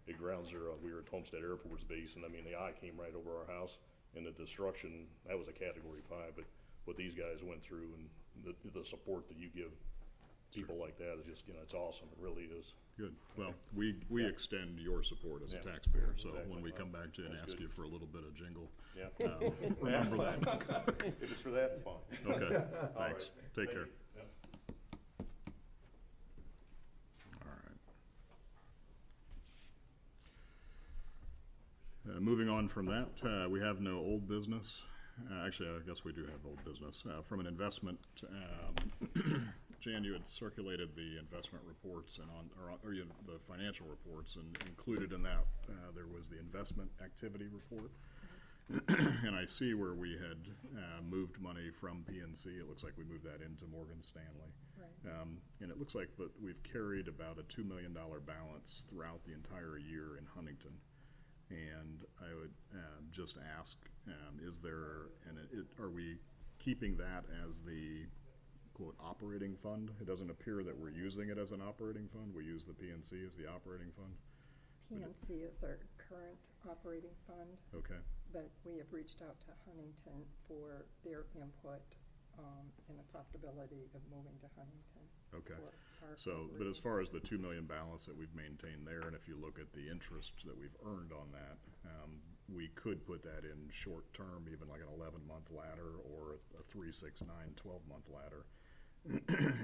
at Ground Zero. We were at Homestead Air Force Base, and I mean, the eye came right over our house, and the destruction, that was a Category 5, but what these guys went through, and the support that you give people like that is just, it's awesome, it really is. Good. Well, we Yeah. extend your support as a Yeah. taxpayer, so Exactly. when we come back to you and That's ask good. you for a little bit of jingle, Yeah. remember that. If it's for that, it's fine. Okay, All thanks. right. Take Thank care. you. Yep. All right. Moving on from that, we have no old business. Actually, I guess we do have old business. From an investment Jan, you had circulated the investment reports and the financial reports, and included in that, there was the investment activity report. And I see where we had moved money from PNC. It looks like we moved that into Morgan Stanley. Right. And it looks like, but we've carried about a $2 million balance throughout the entire year in Huntington. And I would just ask, are we keeping that as the quote operating fund? It doesn't appear that we're using it as an operating fund. We use the PNC as the operating fund. PNC is our current operating fund, Okay. but we have reached out to Huntington for their input in the possibility of moving to Huntington. Okay. for our So, but as operating. far as the 2 million balance that we've maintained there, and if you look at the interest that we've earned on that, we could put that in short term, even like an 11-month ladder or a 3, 6, 9, 12-month ladder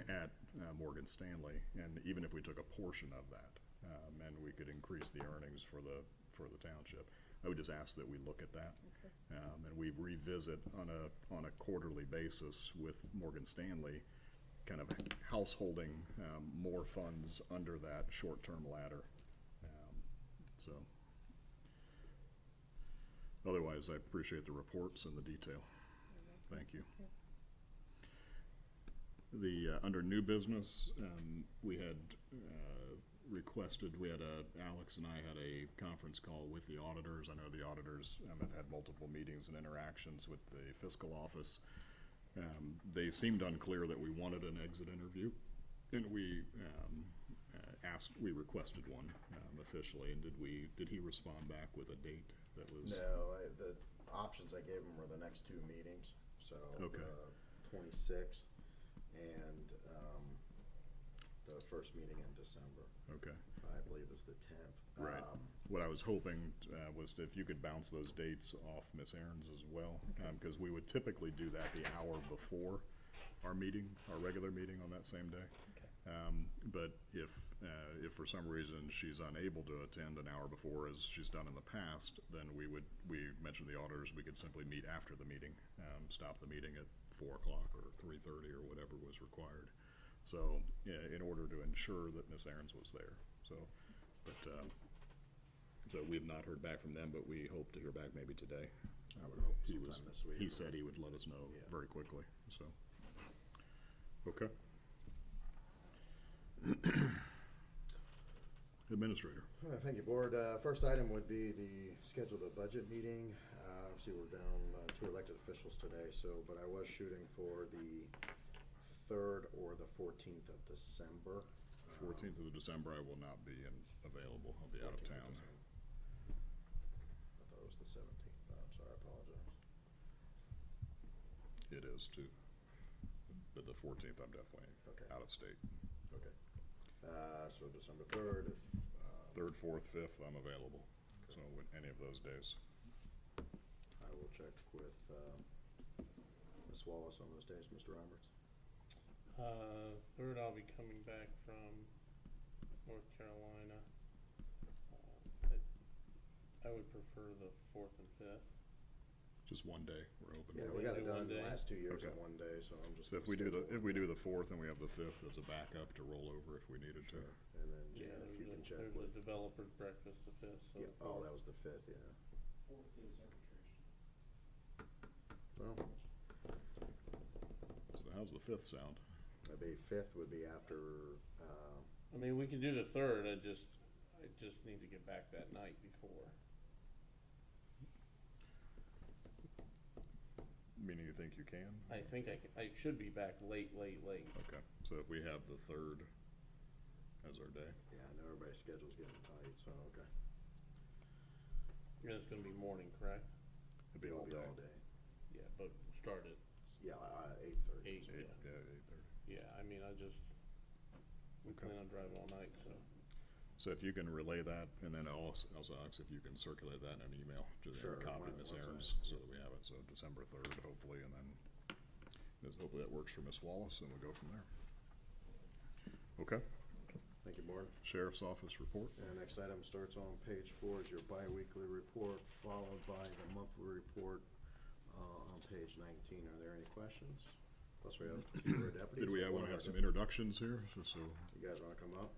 at Morgan Stanley. And even if we took a portion of that, and we could increase the earnings for the township, I would just ask that we look at that. Okay. And we revisit on a quarterly basis with Morgan Stanley, kind of householding more funds under that short-term ladder. So, otherwise, I appreciate the reports and the detail. Thank you. The, under new business, we had requested, Alex and I had a conference call with the auditors. I know the auditors have had multiple meetings and interactions with the fiscal office. They seemed unclear that we wanted an exit interview, and we requested one officially, and did he respond back with a date that was? No, the options I gave him were the next 2 meetings, so Okay. the 26th and the first meeting in December. Okay. I believe is the 10th. Right. What I was hoping was if you could bounce those dates off Ms. Aaron's as well, because we would typically do that the hour before our meeting, our regular meeting on that same day. But if for some reason she's unable to attend an hour before, as she's done in the past, then we mentioned to the auditors we could simply meet after the meeting, stop the meeting at 4 o'clock or 3:30 or whatever was required. So, in order to ensure that Ms. Aaron's was there. So, but, so we have not heard back from them, but we hope to hear back maybe today. I would hope sometime this week. He said he would let us know Yeah. very quickly, so. Okay. Administrator. Thank you, Board. First item would be the schedule of the budget meeting. Obviously, we're down 2 elected officials today, but I was shooting for the 3rd or the 14th of December. 14th of December, I will not be available. I'll be out of 14th town. December. I thought it was the 17th. I'm sorry, I apologize. It is too. But the 14th, I'm definitely Okay. out of state. Okay. So December 3rd, if, 3rd, 4th, 5th, I'm available. So any of those days. I will check with Ms. Wallace on those days, Mr. Roberts. 3rd, I'll be coming back from North Carolina. I would prefer the 4th and 5th. Just one day, we're hoping. Yeah, for. we got it do done one the day. last 2 years Okay. in one day, so I'm just. So if we do the 4th and we have the 5th as a backup to roll over if we needed to. Sure, and then Yeah, Jan, if you can check there's with. a developer's breakfast the 5th, so. Yeah, oh, that was the 5th, yeah. Well, So how's the 5th sound? maybe 5th would be after, I mean, we can do the 3rd, I just need to get back that night before. Meaning you think you can? I think I should be back late. Okay, so if we have the 3rd as our day. yeah, I know everybody's schedule's getting tight, so, okay. And it's gonna be morning, correct? It'd be It'll all be day. all day. Yeah, but start at Yeah, 8:30. 8, Yeah, yeah. 8:30. Yeah, I mean, we Okay. plan on driving all night, so. So if you can relay that, and then also Alex, if you can circulate that in an email, just have Sure, a copy of once Ms. I- Aaron's, so that we have it, so December 3rd, hopefully, and then hopefully that works for Ms. Wallace, and we'll go from there. Okay, Thank you, Board. Sheriff's Office report. Next item starts on page 4 is your bi-weekly report, followed by the monthly report on page 19. Are there any questions? Plus we have two deputies. Did we so want one to of have some our introductions here? So, You guys wanna come up?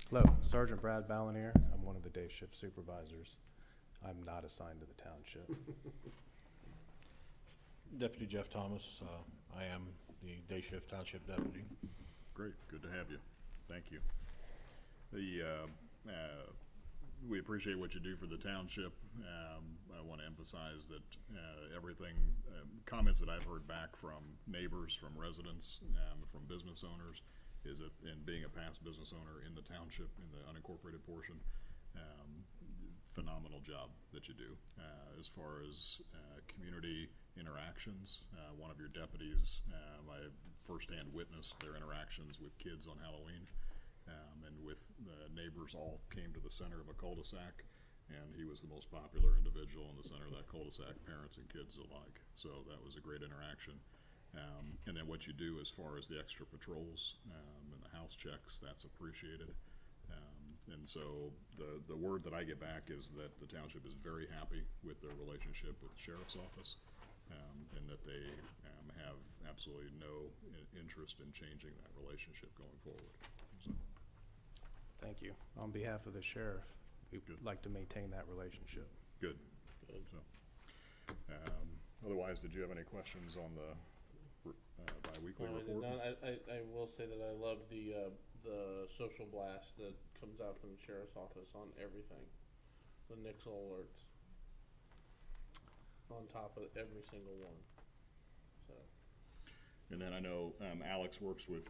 Hello, Sergeant Brad Ballin here. I'm one of the day shift supervisors. I'm not assigned to the township. Deputy Jeff Thomas, I am the day shift township deputy. great, good to have you. Thank you. We appreciate what you do for the township. I want to emphasize that everything, comments that I've heard back from neighbors, from residents, from business owners, is that in being a past business owner in the township, in the unincorporated portion, phenomenal job that you do. As far as community interactions, one of your deputies, I firsthand witnessed their interactions with kids on Halloween, and with the neighbors all came to the center of a cul-de-sac, and he was the most popular individual in the center of that cul-de-sac, parents and kids alike. So that was a great interaction. And then what you do as far as the extra patrols and the house checks, that's appreciated. And so the word that I get back is that the township is very happy with their relationship with the sheriff's office, and that they have absolutely no interest in changing that relationship going forward. So, Thank you. On behalf of the sheriff, we'd Good. like to maintain that relationship. good. So, otherwise, did you have any questions on the bi-weekly No, I did report? not. I will say that I love the social blast that comes out from the sheriff's office on everything. The Nixle alerts. On top of every single one. So, And then I know Alex works with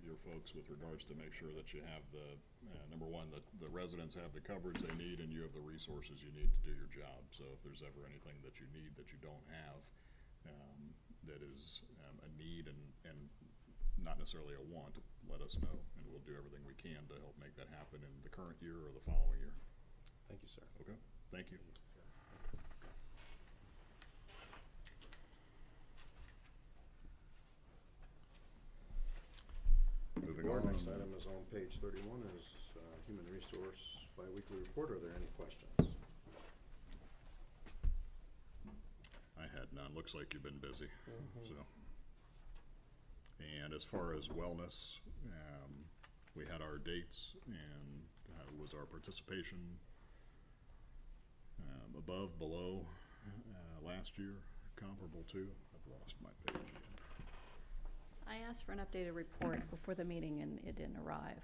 your folks with regards to make sure that you have the, number one, that the residents have the coverage they need and you have the resources you need to do your job. So if there's ever anything that you need that you don't have, that is a need and not necessarily a want, let us know, and we'll do everything we can to help make that happen in the current year or the following year. Thank you, sir. Okay, thank you. Moving Board, on. next item is on page 31 is Human Resource Biweekly Report. Are there any questions? I had none. Looks like you've been busy, so. And as far as wellness, we had our dates, and was our participation above, below last year, comparable to? I've lost my page again. I asked for an updated report before the meeting and it didn't arrive.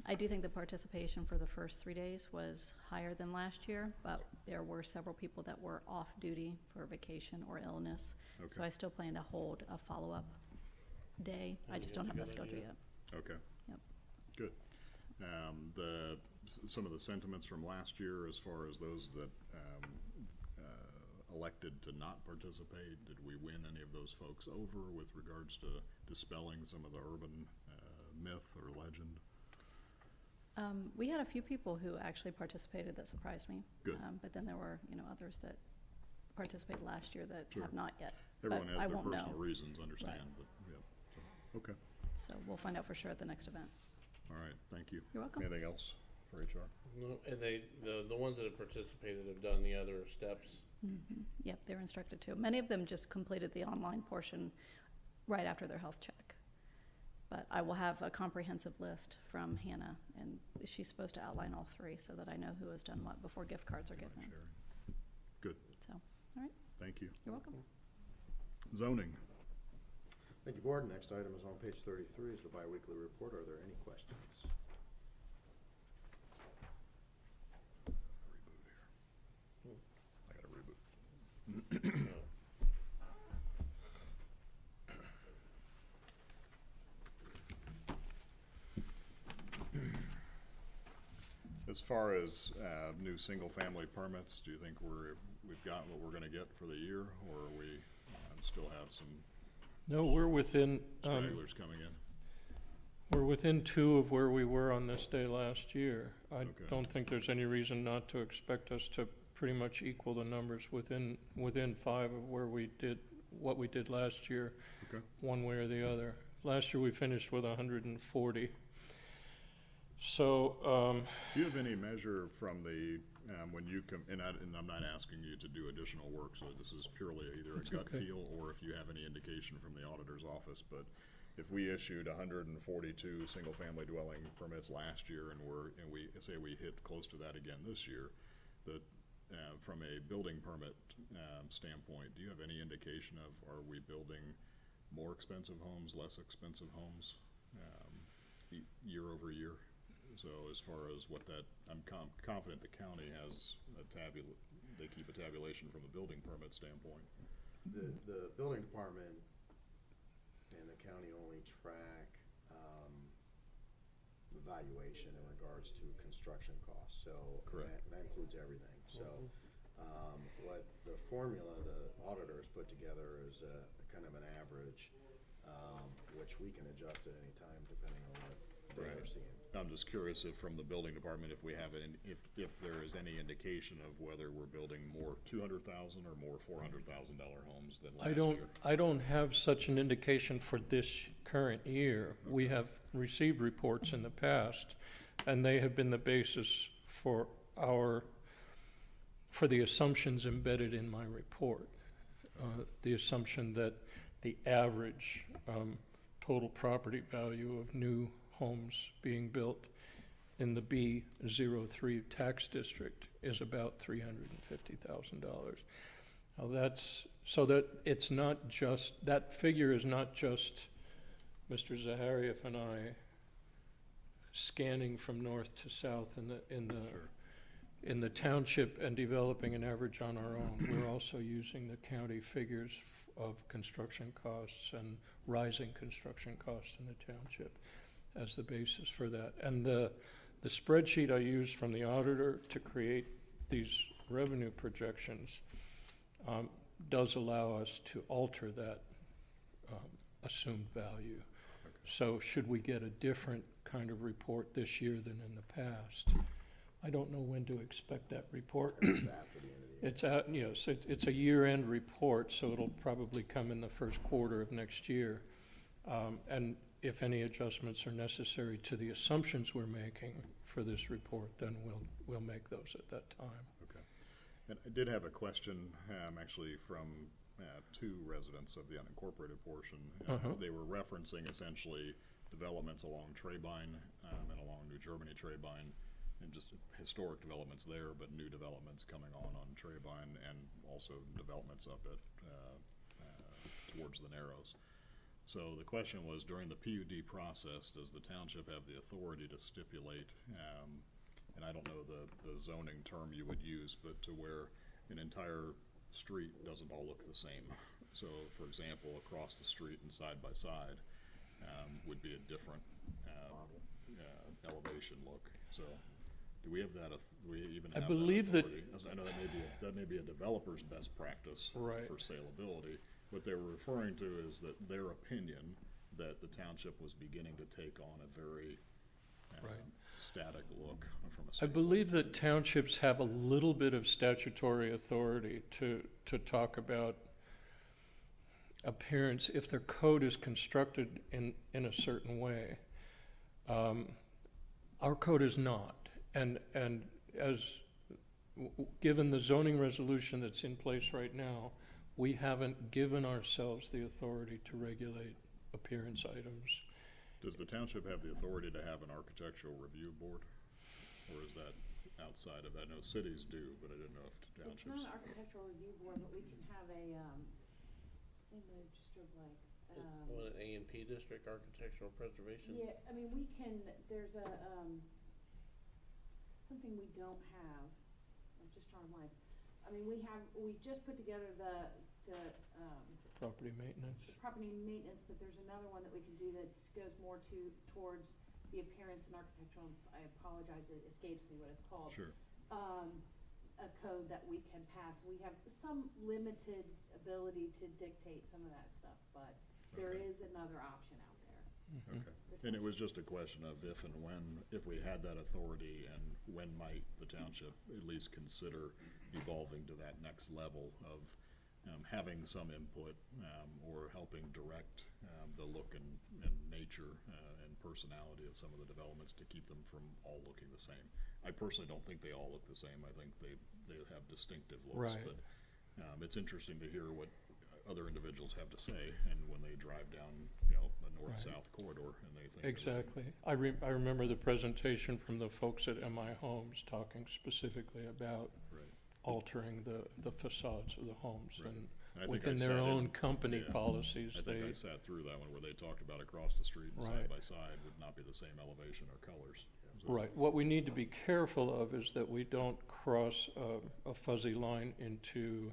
I do think the participation for the first 3 days was higher than last year, but there were several people that were off duty for vacation or illness. So Okay. I still plan to hold a follow-up day. I just don't have that scheduled yet. Okay. Yep. Good. Some of the sentiments from last year, as far as those that elected to not participate, did we win any of those folks over with regards to dispelling some of the urban myth or legend? We had a few people who actually participated that surprised me. Good. But then there were, others that participated last year that Sure. have not yet. Everyone But I has their won't personal know. reasons, understand, but, yeah, so, okay, So we'll find out for sure at the next event. all right, thank you. You're welcome. Anything else for HR? no, and the ones that have participated have done the other steps. Yep, they're instructed to. Many of them just completed the online portion right after their health check. But I will have a comprehensive list from Hannah, and she's supposed to outline all three so that I know who has done what before gift cards are given. Sherry? Good, So, all right, thank you. you're welcome. Zoning. Thank you, Board. Next item is on page 33 is the biweekly report. Are there any questions? I gotta reboot. As far as new single-family permits, do you think we've gotten what we're gonna get for the year, or we still have some No, we're within, stragglers coming in? we're within 2 of where we were on this day last year. I Okay. don't think there's any reason not to expect us to pretty much equal the numbers within 5 of where we what we did last year, Okay. one way or the other. Last year, we finished with 140. So, Do you have any measure from the, when you come, and I'm not asking you to do additional work, so this is purely either a That's gut okay. feel or if you have any indication from the auditor's office, but if we issued 142 single-family dwelling permits last year and we say we hit close to that again this year, that, from a building permit, standpoint, do you have any indication of, are we building more expensive homes, less expensive homes, year over year? So as far as what that, I'm confident the county has they keep a tabulation from a building permit standpoint. The building department and the county only track, valuation in regards to construction costs, so. Correct. That includes everything, so, what the formula the auditors put together is a kind of an average, which we can adjust at any time depending on what they are seeing. I'm just curious if from the building department, if we have if there is any indication of whether we're building more $200,000 or more $400,000 homes than last year. I don't have such an indication for this current year. We have received reports in the past, and they have been the basis for the assumptions embedded in my report. The assumption that the average total property value of new homes being built in the B03 tax district is about $350,000. Now that's, so that it's not just, that figure is not just Mr. Zaharieff and I scanning from north to south in the township and developing an average on our own. We're also using the county figures of construction costs and rising construction costs in the township as the basis for that. And the spreadsheet I used from the auditor to create these revenue projections does allow us to alter that assumed value. So should we get a different kind of report this year than in the past, I don't know when to expect that report. After the end of the year. It's out, yes, it's a year-end report, so it'll probably come in the first quarter of next year. And if any adjustments are necessary to the assumptions we're making for this report, then we'll make those at that time. Okay. And I did have a question, actually from two residents of the unincorporated portion. They were referencing essentially developments along Trebein and along New Germany Trebein, and just historic developments there, but new developments coming on Trebein, and also developments up at towards the Narrows. So the question was, during the PUD process, does the township have the authority to stipulate, and I don't know the zoning term you would use, but to where an entire street doesn't all look the same? So, for example, across the street and side by side would be a different elevation look. So, do we have that? Do we even have I believe that. I know that may be a developer's best practice Right. for saleability. What they were referring to is that their opinion that the township was beginning to take on a very Right. static look from a. I believe that townships have a little bit of statutory authority to talk about appearance if their code is constructed in a certain way. Our code is not, and as given the zoning resolution that's in place right now, we haven't given ourselves the authority to regulate appearance items. Does the township have the authority to have an architectural review board? Or is that outside of that? I know cities do, but I didn't know if It's townships. not an architectural review board, but we can have a, in the district like, What, an A&P district, architectural preservation? yeah, I mean, we can, there's a, something we don't have, I'm just trying to find. I mean, we just put together the Property maintenance. property maintenance, but there's another one that we can do that goes more towards the appearance and architectural, I apologize, it escapes me what it's called. Sure. A code that we can pass. We have some limited ability to dictate some of that stuff, but there Okay. is another option out there. Okay. And it was just a question of if and when, if we had that authority, and when might the township at least consider evolving to that next level of having some input, or helping direct, the look and nature, and personality of some of the developments to keep them from all looking the same. I personally don't think they all look the same. I think they have distinctive looks, Right. but, it's interesting to hear what other individuals have to say, and when they drive down, a north-south corridor, and they think. Exactly. I remember the presentation from the folks at MI Homes talking specifically about Right. altering the facades of the homes. Right. And And I think I within their sat own in- company yeah. policies, I think they, I sat through that one where they talked about across the street and Right. side by side would not be the same elevation or colors. So- right. What we need to be careful of is that we don't cross a fuzzy line into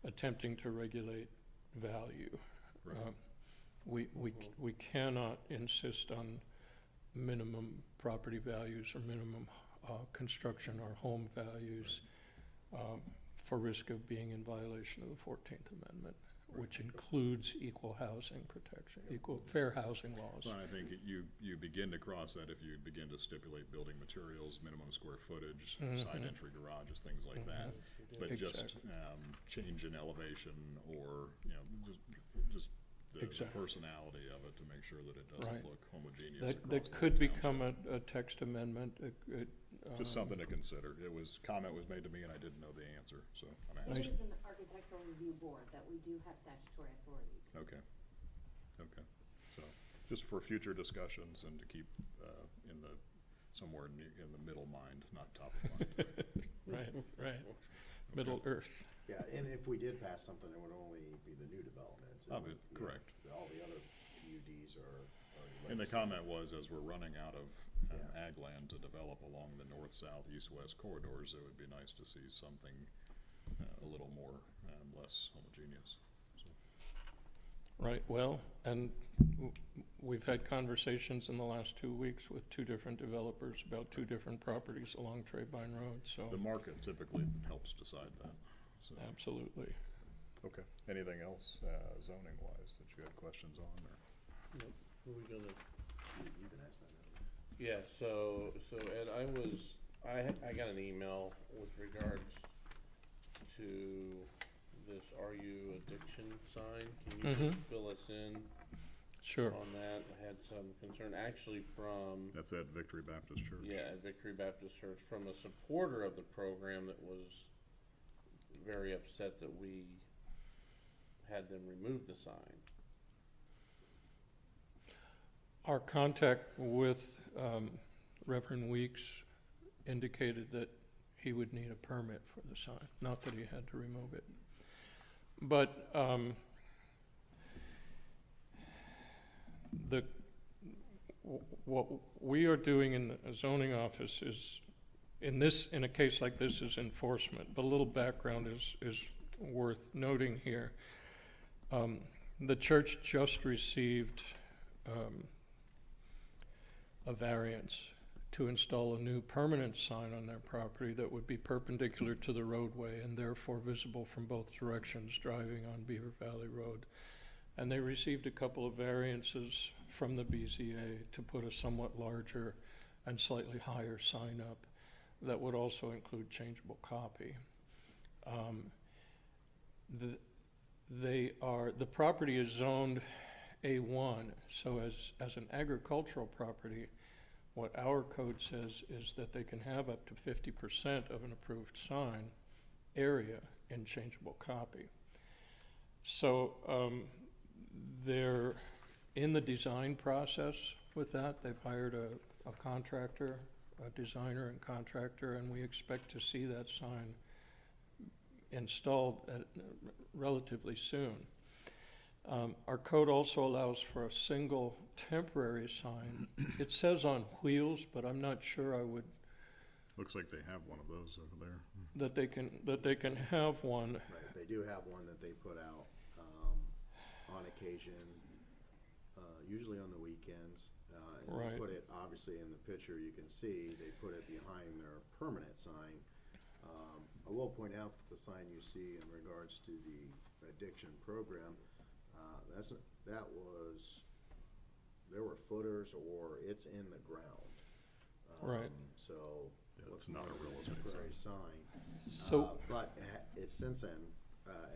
attempting to regulate value. Right. We cannot insist on minimum property values or minimum construction or home values for risk of being in violation of the 14th Amendment, which includes equal housing protection, equal fair housing laws. Well, I think you begin to cross that if you begin to stipulate building materials, minimum square footage, side entry garages, things like that. But just, Exactly. change in elevation or, just the Exactly. personality of it to make sure that it Right. doesn't look homogeneous across That the could whole become township. a text amendment. Just something to consider. Comment was made to me and I didn't know the answer, so I'm It asking. is an architectural review board that we do have statutory authority. Okay, so, just for future discussions and to keep, somewhere in the middle mind, not top of mind. Right. Middle Earth. Yeah, and if we did pass something, it would only be the new developments. Oh, and, but- correct. All the other PUDs are. And the comment was, as we're running out of Yeah. ag land to develop along the north, south, east, west corridors, it would be nice to see something a little more, less homogeneous. So, Right, well, and we've had conversations in the last 2 weeks with two different developers about two different properties along Trayvine Road, so the market typically helps decide that, so, absolutely. okay. Anything else, zoning wise that you had questions on, or? Who are we gonna? You can ask that. Yeah, so Ed, I got an email with regards to this RU addiction sign. Can you just fill us in Sure. on that? I had some concern, actually from, That's at Victory Baptist Church. yeah, at Victory Baptist Church, from a supporter of the program that was very upset that we had them remove the sign. Our contact with Reverend Weeks indicated that he would need a permit for the sign, not that he had to remove it. But what we are doing in the zoning office is, in a case like this, is enforcement. But a little background is worth noting here. The church just received a variance to install a new permanent sign on their property that would be perpendicular to the roadway and therefore visible from both directions driving on Beaver Valley Road. And they received a couple of variances from the BZA to put a somewhat larger and slightly higher sign up that would also include changeable copy. The property is zoned A1, so as an agricultural property, what our code says is that they can have up to 50% of an approved sign area in changeable copy. So they're in the design process with that. They've hired a contractor, a designer and contractor, and we expect to see that sign installed relatively soon. Our code also allows for a single temporary sign. It says on wheels, but I'm not sure I would, Looks like they have one of those over there. that they can have one. Right, they do have one that they put out, on occasion, usually on the weekends. And Right. they put it, obviously in the picture you can see, they put it behind their permanent sign. I will point out that the sign you see in regards to the addiction program, there were footers or it's in the ground. Right. So. Yeah, it's not a real estate temporary sign. So- But it's since then,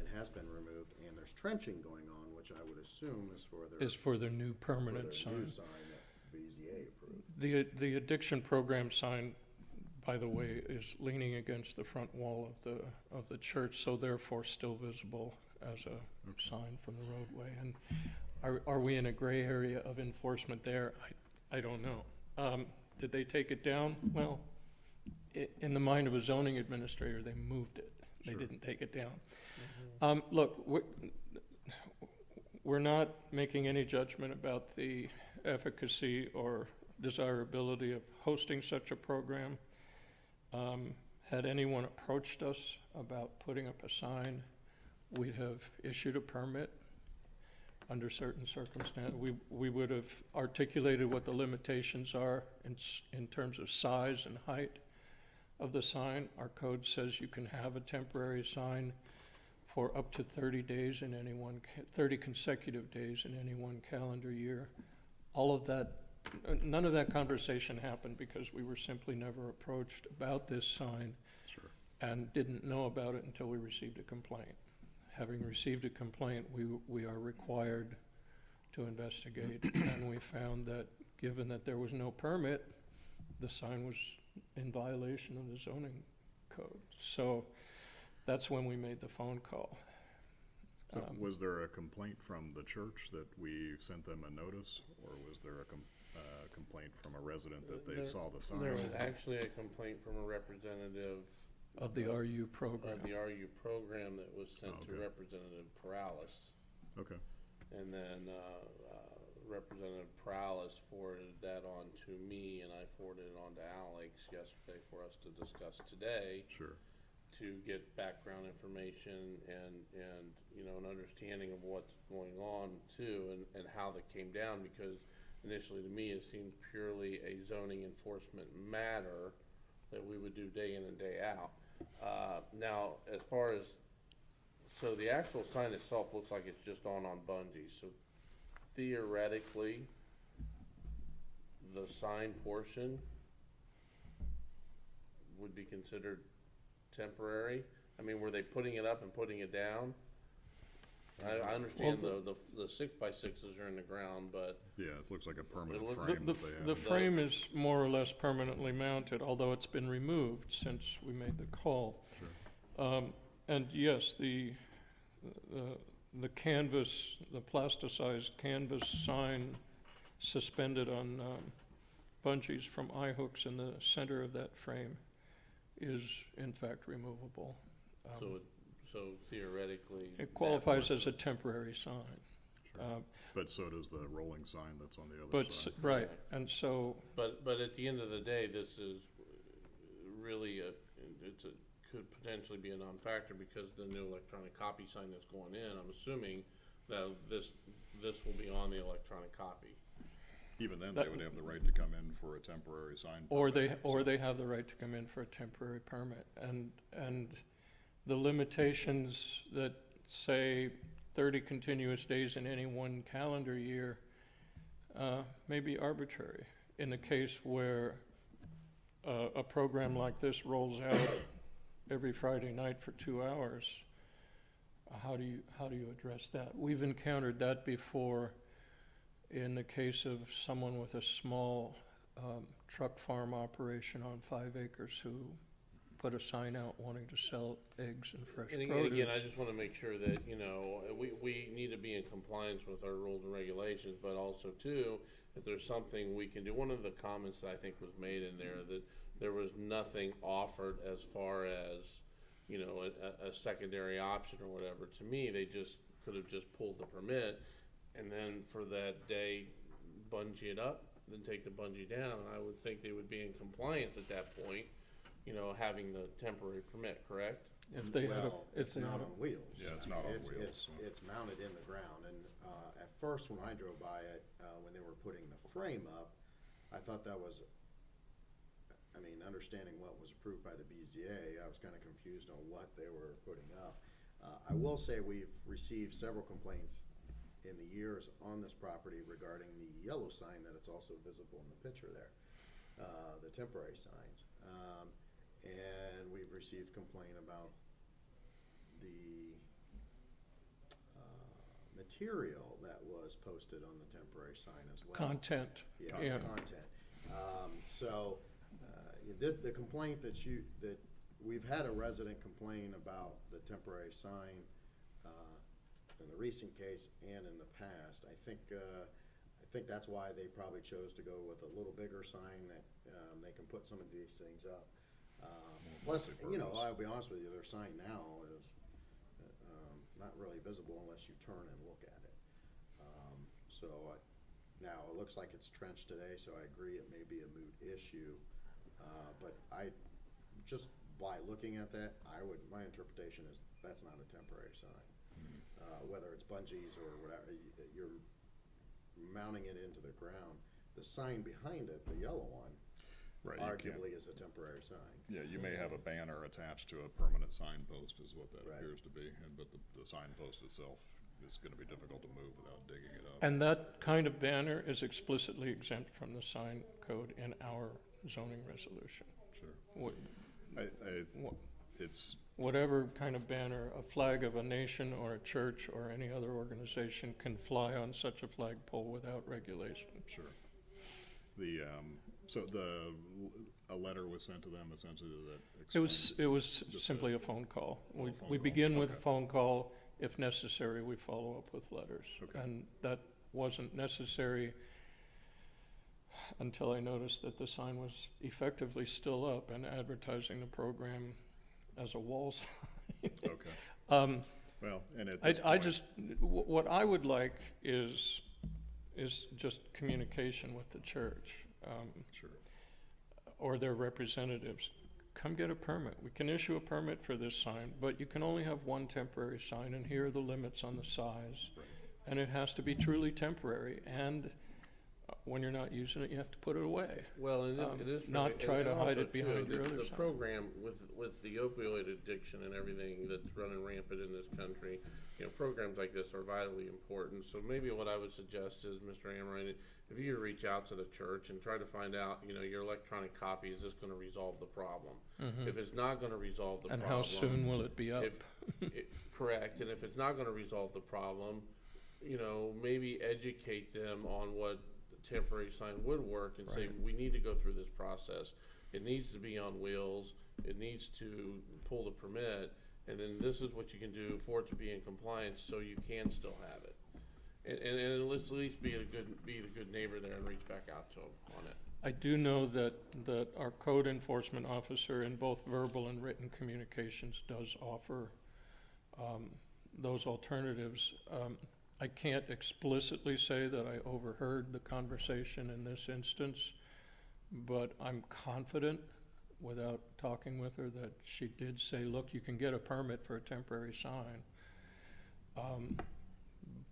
it has been removed, and there's trenching going on, which I would assume is for their. Is for their new permanent for their new sign. sign that BZA approved. The addiction program sign, by the way, is leaning against the front wall of the church, so therefore still visible as a sign from the roadway. And are we in a gray area of enforcement there? I don't know. Did they take it down? Well, in the mind of a zoning administrator, they moved it. They Sure. didn't take it down. Look, we're not making any judgment about the efficacy or desirability of hosting such a program. Had anyone approached us about putting up a sign, we'd have issued a permit under certain circumstances. We would have articulated what the limitations are in terms of size and height of the sign. Our code says you can have a temporary sign for up to 30 days in any 30 consecutive days in any one calendar year. All of that, none of that conversation happened because we were simply never approached about this sign. Sure. And didn't know about it until we received a complaint. Having received a complaint, we are required to investigate, and we found that given that there was no permit, the sign was in violation of the zoning code. So that's when we made the phone call. So was there a complaint from the church that we sent them a notice, or was there a complaint from a resident that they saw the sign? There was actually a complaint from a representative Of the RU program. of the RU program that was sent to Okay. Representative Perales. Okay, And then Representative Perales forwarded that on to me, and I forwarded it on to Alex yesterday for us to discuss today, sure. to get background information and you know, an understanding of what's going on too, and how that came down, because initially to me it seemed purely a zoning enforcement matter that we would do day in and day out. Now, as far as, so the actual sign itself looks like it's just on bungee, so theoretically, the sign portion would be considered temporary? I mean, were they putting it up and putting it down? I understand Well, the 6x6s are in the ground, but Yeah, it looks like a permanent look- frame The that they have. the frame is more or less permanently mounted, although it's been removed since we made the call. Sure. And yes, the canvas, the plasticized canvas sign suspended on bungees from eye hooks in the center of that frame is in fact removable. so theoretically. It qualifies as a temporary sign. Sure. But so does the rolling sign that's on the other But, side. right, and so, But at the end of the day, this is really could potentially be a non-factor, because the new electronic copy sign that's going in, I'm assuming that this will be on the electronic copy. Even then, That- they would have the right to come in for a temporary sign. or permit, they have the right to come in for a temporary permit. And the limitations that say 30 continuous days in any one calendar year may be arbitrary. In the case where a program like this rolls out every Friday night for 2 hours, how do you address that? We've encountered that before in the case of someone with a small truck farm operation on 5 acres who put a sign out wanting to sell eggs and fresh And produce. again, I just wanna make sure that, you know, we need to be in compliance with our rules and regulations, but also too, if there's something we can do. One of the comments that I think was made in there, that there was nothing offered as far as, you know, a secondary option or whatever. To me, they just could have just pulled the permit, and then for that day, bungee it up, then take the bungee down. And I would think they would be in compliance at that point, you know, having the temporary permit, correct? If they had a, Well, if it's they not had a, on wheels. Yeah, it's not on It's- wheels, so. It's mounted in the ground, and at first, when I drove by it, when they were putting the frame up, I thought that was, I mean, understanding what was approved by the BZA, I was kinda confused on what they were putting up. I will say we've received several complaints in the years on this property regarding the yellow sign that it's also visible in the picture there, the temporary signs. And we've received complaint about the material that was posted on the temporary sign as well. Content, Yeah, yeah. content. So, the complaint that we've had a resident complain about the temporary sign, in the recent case and in the past. I think that's why they probably chose to go with a little bigger sign that, they can put some of these things up. Plus, I'll be honest with you, their sign now is, not really visible unless you turn and look at it. Now, it looks like it's trenched today, so I agree it may be a moot issue. But just by looking at that, my interpretation is that's not a temporary sign. Whether it's bungees or whatever, you're mounting it into the ground. The sign behind it, the yellow one, Right, arguably is a temporary sign. Yeah, you may have a banner attached to a permanent signpost is what that Right. appears to be, but the signpost itself is gonna be difficult to move without digging it up. And that kind of banner is explicitly exempt from the sign code in our zoning resolution. Sure. What- what- It's, Whatever kind of banner, a flag of a nation or a church or any other organization can fly on such a flagpole without regulation. sure. A letter was sent to them essentially that explained. It was Just simply a phone call. phone We call, begin with a okay. phone call. If necessary, we follow up with letters. Okay. And that wasn't necessary until I noticed that the sign was effectively still up and advertising the program as a wall sign. Okay. Well, and at this I point- just, what I would like is just communication with the church, Sure. or their representatives. Come get a permit. We can issue a permit for this sign, but you can only have one temporary sign, and here are the limits on the size. Right. And it has to be truly temporary, and when you're not using it, you have to put it away. Well, and it is. Not and- try and to hide also, it behind too, your other the sign. program with the opioid addiction and everything that's running rampant in this country, programs like this are vitally important. So maybe what I would suggest is, Mr. Amrine, if you reach out to the church and try to find out, your electronic copy, is this gonna resolve the problem? If it's not gonna resolve the And problem. how soon will it be up? Correct, and if it's not gonna resolve the problem, maybe educate them on what the temporary sign would work and say, Right. we need to go through this process. It needs to be on wheels, it needs to pull the permit, and then this is what you can do for it to be in compliance, so you can still have it. And let's at least be the good neighbor there and reach back out to them on it. I do know that our code enforcement officer in both verbal and written communications does offer those alternatives. I can't explicitly say that I overheard the conversation in this instance, but I'm confident, without talking with her, that she did say, look, you can get a permit for a temporary sign.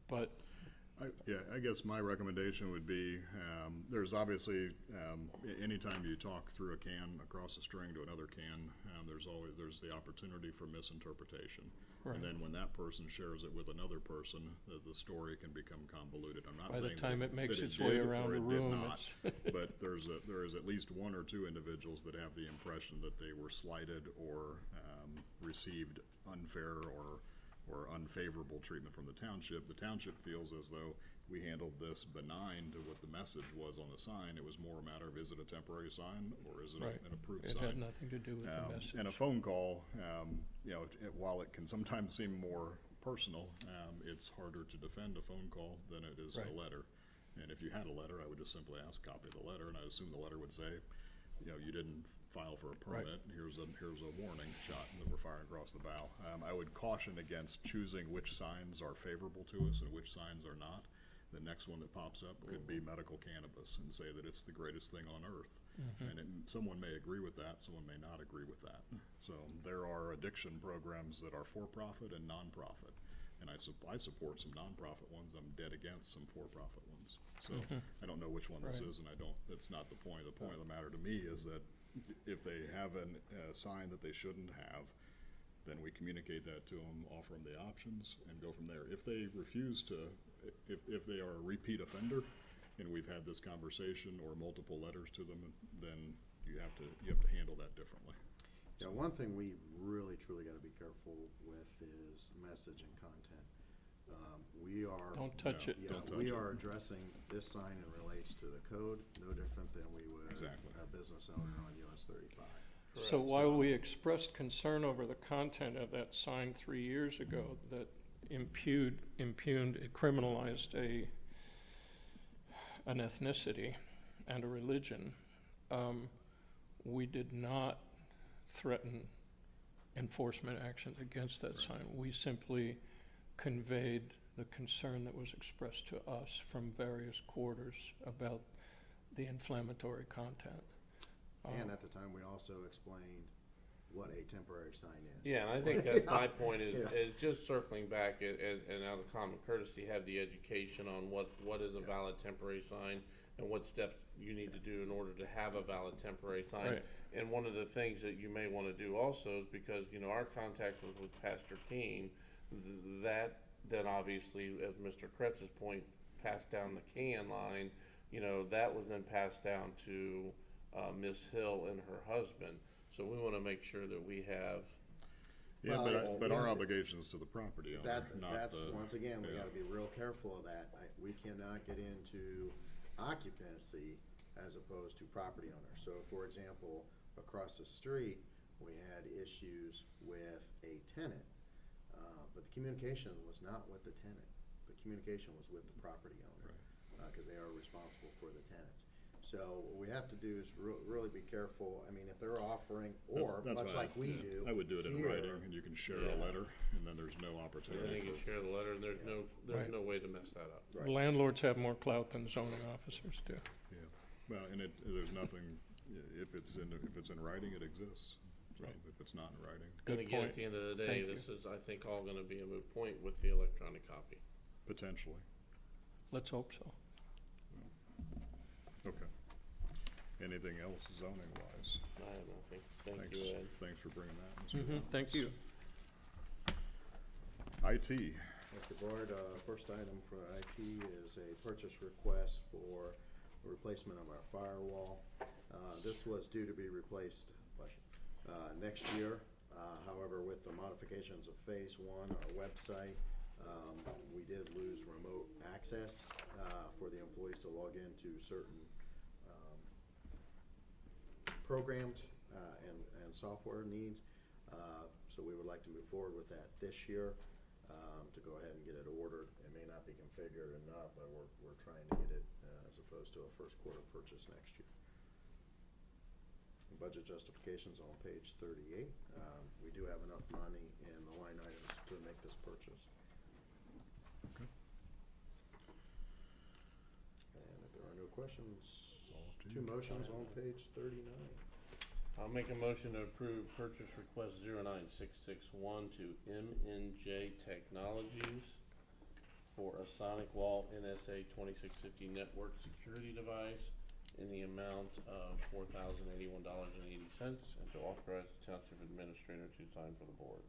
But I guess my recommendation would be, there's obviously, anytime you talk through a can across a string to another can, there's the opportunity for misinterpretation. Right. And then when that person shares it with another person, the story can become convoluted. I'm not by saying the time that it makes it its way did around or the it did room, not. But there is at least one or two individuals that have the impression that they were slighted or received unfair or unfavorable treatment from the township. The township feels as though we handled this benign to what the message was on the sign. It was more a matter of, is it a temporary sign or is it right, an approved it sign? had nothing to do with the message. And a phone call, while it can sometimes seem more personal, it's harder to defend a phone call than it is Right. a letter. And if you had a letter, I would just simply ask a copy of the letter, and I assume the letter would say, you didn't file for a Right. permit. Here's a warning shot that we're firing across the bow. I would caution against choosing which signs are favorable to us and which signs are not. The next one that pops up could be medical cannabis and say that it's the greatest thing on earth. And someone may agree with that, someone may not agree with that. So there are addiction programs that are for-profit and non-profit. And I support some non-profit ones, I'm dead against some for-profit ones. So I don't know which one this Right. is, and that's not the point. The point of the matter to me is that if they have a sign that they shouldn't have, then we communicate that to them, offer them the options, and go from there. If they refuse to, if they are a repeat offender, and we've had this conversation or multiple letters to them, then you have to handle that differently. Yeah, one thing we really truly got to be careful with is message and content. We are. Don't touch it. Yeah, Don't touch we it. are addressing this sign and relates to the code, no different than we would Exactly. a business owner on US 35. So while we expressed concern over the content of that sign 3 years ago that impugned, it criminalized an ethnicity and a religion, we did not threaten enforcement actions against that sign. We simply conveyed the concern that was expressed to us from various quarters about the inflammatory content. And at the time, we also explained what a temporary sign is. Yeah, and I think that's my point is, Yeah. is just circling back and out of common courtesy, have the education on what is a valid temporary sign and what steps you need to do in order to have a valid temporary sign. Right. And one of the things that you may want to do also is because, our contact was with Pastor King, that obviously, as Mr. Kretz's point, passed down the can line, that was then passed down to Ms. Hill and her husband. So we want to make sure that we have. Yeah, Well, but our yeah, obligation's to the property owner, not That's, the. once again, we yeah. gotta be real careful of that. We cannot get into occupancy as opposed to property owner. So for example, across the street, we had issues with a tenant, but the communication was not with the tenant. The communication was with the property owner, cause they are responsible for the tenants. So what we have to do is really be careful. I mean, if they're offering, or That's much why like we do. I would do it in here, writing, and you can share a Yeah. letter, and then there's no And then opportunity you can for. share the letter, and there's Right. no way to mess that up. Right. Landlords have more clout than zoning officers do. Yeah, well, and there's nothing, if it's in writing, it exists. So Right. if it's not in writing, Good And again, point. at the end of the day, Thank you. this is, I think, all gonna be a moot point with the electronic copy. potentially. Let's hope so. Okay. Anything else zoning wise? I have nothing. Thank you, Ed. Thanks for bringing that, Mr. Robbins. Thank you. IT, Thank you, Board. First item for IT is a purchase request for the replacement of our firewall. This was due to be replaced next year. However, with the modifications of Phase 1, our website, we did lose remote access for the employees to log into certain programs and software needs. So we would like to move forward with that this year. To go ahead and get it ordered. It may not be configured enough, but we're trying to get it as opposed to a first quarter purchase next year. Budget justifications on page 38. We do have enough money in the line items to make this purchase. Okay. And if there are no questions, all up to two you. motions on page 39. I'll make a motion to approve purchase request 09661 to M&J Technologies for a Sonic Wall NSA 2650 network security device in the amount of $4,081.80, and to authorize the township administrator to sign for the board.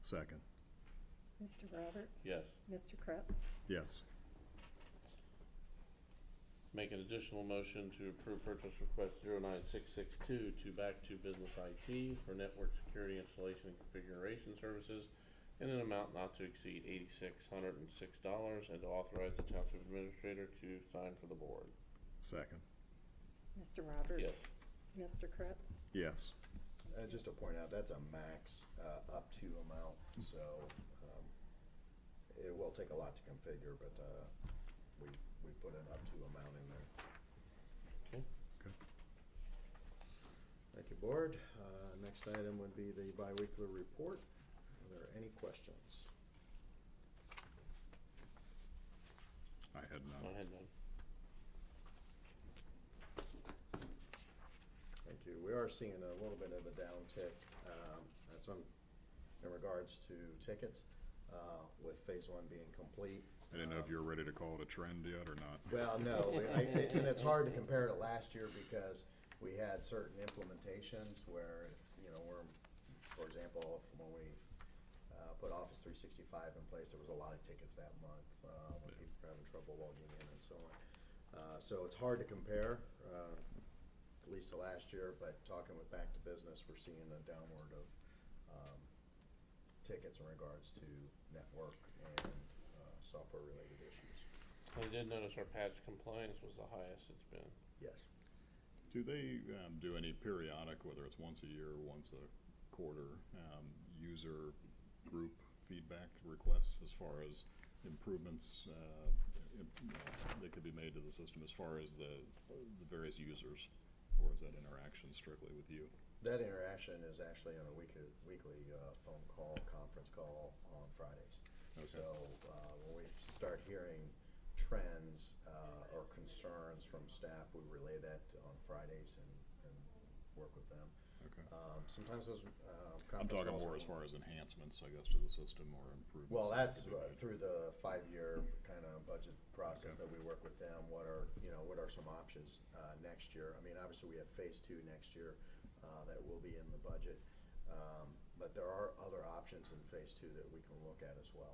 second, Mr. Roberts? Yes. Mr. Krebs? yes. Make an additional motion to approve purchase request 09662 to Back to Business IT for network security installation and configuration services in an amount not to exceed $8,606, and to authorize the township administrator to sign for the board. Second, Mr. Roberts? Yes. Mr. Krebs? yes. Just to point out, that's a max up to amount, so it will take a lot to configure, but we put an up to amount in there. Okay. Okay. Thank you, Board. Next item would be the biweekly report. Are there any questions? I had I none. had none. Thank you. We are seeing a little bit of a downtick, that's in regards to tickets, with Phase 1 being complete. I didn't know if you were ready to call it a trend yet or not. Well, no, and it's hard to compare to last year because we had certain implementations where, for example, when we put Office 365 in place, there was a lot of tickets that month, when people were having trouble logging in and so on. So it's hard to compare, at least to last year, but talking with Back to Business, we're seeing a downward of tickets in regards to network and software-related issues. I did notice our patch compliance was the highest it's been. Yes. Do they do any periodic, whether it's once a year or once a quarter, user group feedback requests as far as improvements that could be made to the system as far as the various users, or is that interaction strictly with you? That interaction is actually on a weekly phone call, conference call on Fridays. Okay. So when we start hearing trends or concerns from staff, we relay that on Fridays and work with them. Okay. Sometimes those I'm conference talking calls more are as far as enhancements, I guess, to the system or improvements. Well, that that's could be made. through the 5-year kind of budget process that we work with them. What are some options next year? I mean, obviously we have phase 2 next year that will be in the budget, but there are other options in phase 2 that we can look at as well.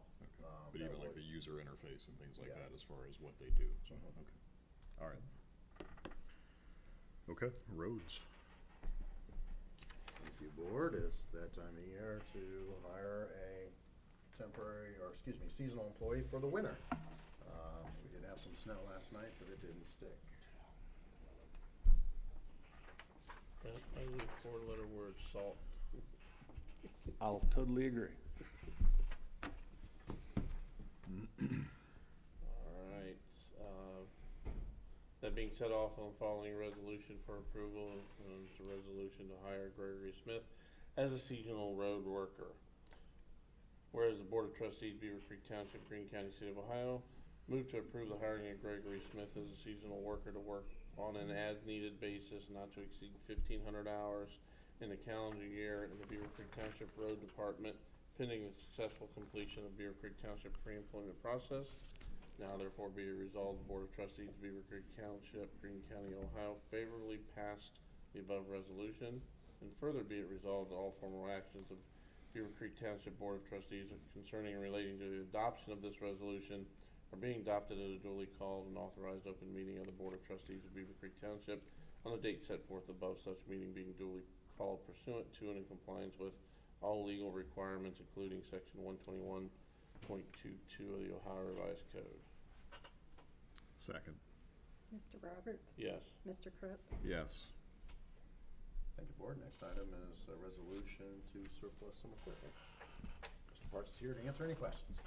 Okay. But even like the user interface and things like Yeah. that as far as what they do, so, okay. All right. Okay, roads. Thank you, board. It's that time of year to hire a seasonal employee for the winter. We did have some snow last night, but it didn't stick. I use 4-letter word, salt. I'll totally agree. Alright, that being said, off on following resolution for approval, it's a resolution to hire Gregory Smith as a seasonal road worker. Whereas the Board of Trustees, Beavercreek Township, Greene County, State of Ohio, move to approve the hiring of Gregory Smith as a seasonal worker to work on an as-needed basis not to exceed 1,500 hours in the calendar year in the Beavercreek Township Road Department, pending the successful completion of Beavercreek Township pre-employment process. Now therefore be it resolved, the Board of Trustees, Beavercreek Township, Greene County, Ohio, favorably passed the above resolution, and further be it resolved that all formal actions of Beavercreek Township Board of Trustees concerning and relating to the adoption of this resolution are being adopted at a duly called and authorized open meeting of the Board of Trustees of Beavercreek Township on the date set forth above, such meeting being duly called pursuant to and in compliance with all legal requirements, including section 121.22 of the Ohio Revised Code. Second. Mr. Roberts? Yes. Mr. Crooks? Yes. Thank you, board. Next item is a resolution to surplus some equipment. Mr. Parks is here to answer any questions.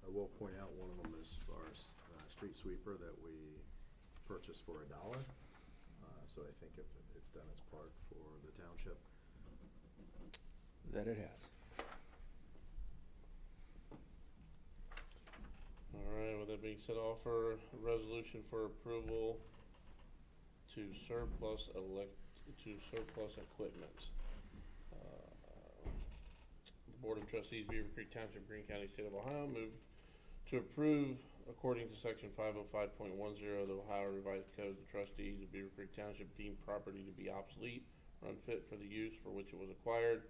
I will point out one of them is our street sweeper that we purchased for $1. So I think if it's done its part for the township. That it has. Alright, with that being said, offer a resolution for approval to surplus equipment. The Board of Trustees, Beavercreek Township, Greene County, State of Ohio, move to approve, according to section 505.10 of the Ohio Revised Code, the trustees of Beavercreek Township deemed property to be obsolete or unfit for the use for which it was acquired.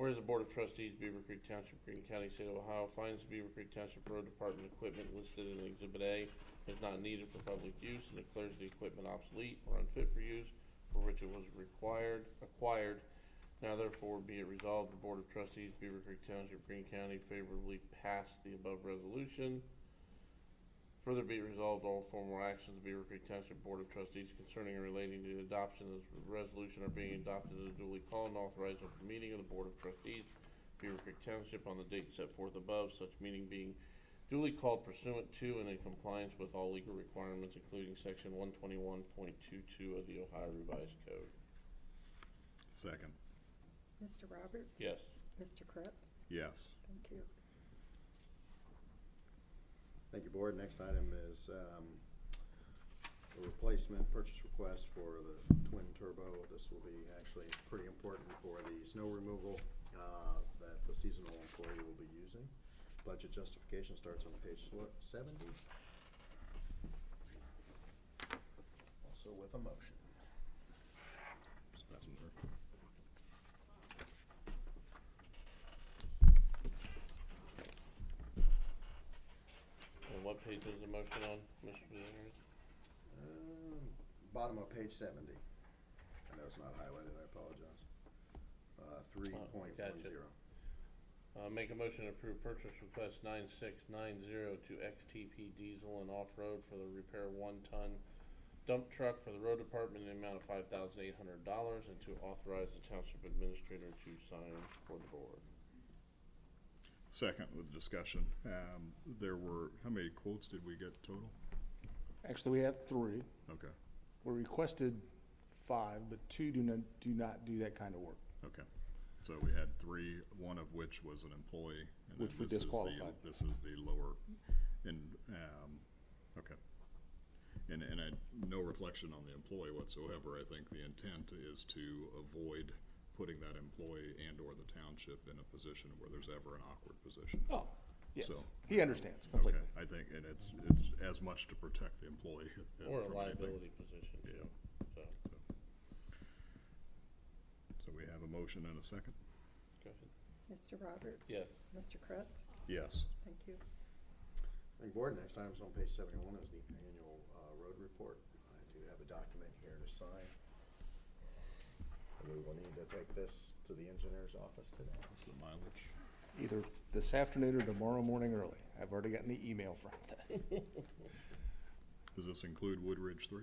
Whereas the Board of Trustees, Beavercreek Township, Greene County, State of Ohio, finds the Beavercreek Township Road Department equipment listed in Exhibit A is not needed for public use and declares the equipment obsolete or unfit for use for which it was acquired. Now therefore be it resolved, the Board of Trustees, Beavercreek Township, Greene County, favorably pass the above resolution. Further be it resolved, all formal actions of Beavercreek Township Board of Trustees concerning and relating to the adoption of this resolution are being adopted at a duly called and authorized open meeting of the Board of Trustees, Beavercreek Township, on the date set forth above, such meeting being duly called pursuant to and in compliance with all legal requirements, including section 121.22 of the Ohio Revised Code. Second. Mr. Roberts? Yes. Mr. Crooks? Yes. Thank you. Thank you, board. Next item is a replacement purchase request for the twin turbo. This will be actually pretty important for the snow removal that the seasonal employee will be using. Budget justification starts on page 70. Also with a motion. Just pass them there. And what page is the motion on, Mr. Deary? Bottom of page 70. I know it's not highlighted, I apologize. 3.10. Gotcha. Make a motion to approve purchase request 9690 to XTP Diesel and Off-Road for the repair 1-ton dump truck for the road department in the amount of $5,800 and to authorize the township administrator to sign for the board. Second with discussion. There were, how many quotes did we get total? Actually, we have 3. Okay, We requested 5, but 2 do not do that kind of work. okay. So we had 3, one of which was an employee. And then Which we this is the- disqualified. This is the lower, and, okay. And no reflection on the employee whatsoever. I think the intent is to avoid putting that employee and/or the township in a position where there's ever an awkward position. Oh, yes. So- He understands completely. Okay, I think, and it's as much to protect the employee. Or a from anything. liability position, too. So, So we have a motion and a second? go ahead. Mr. Roberts? Yes. Mr. Kretz? Yes. Thank you. Thank you, board. Next item is on page 71 is the annual road report. I do have a document here to sign. And we will need to take this to the engineer's office today. That's the mileage. Either this afternoon or tomorrow morning early. I've already gotten the email from them. Does this include Woodridge 3?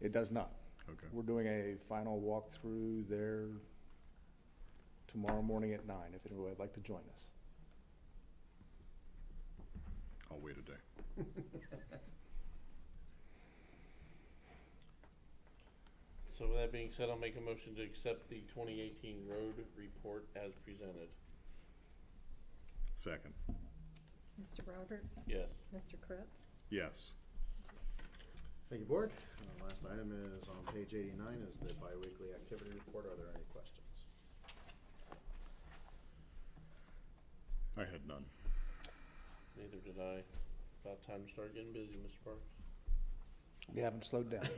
It does not. Okay. We're doing a final walkthrough there tomorrow morning at 9, if anybody would like to join us. I'll wait a day. So with that being said, I'll make a motion to accept the 2018 road report as presented. Second. Mr. Roberts? Yes. Mr. Kretz? Yes. Thank you, board. Last item is on page 89 is the biweekly activity report. Are there any questions? I had none. Neither did I. About time to start getting busy, Mr. Parks. We haven't slowed down.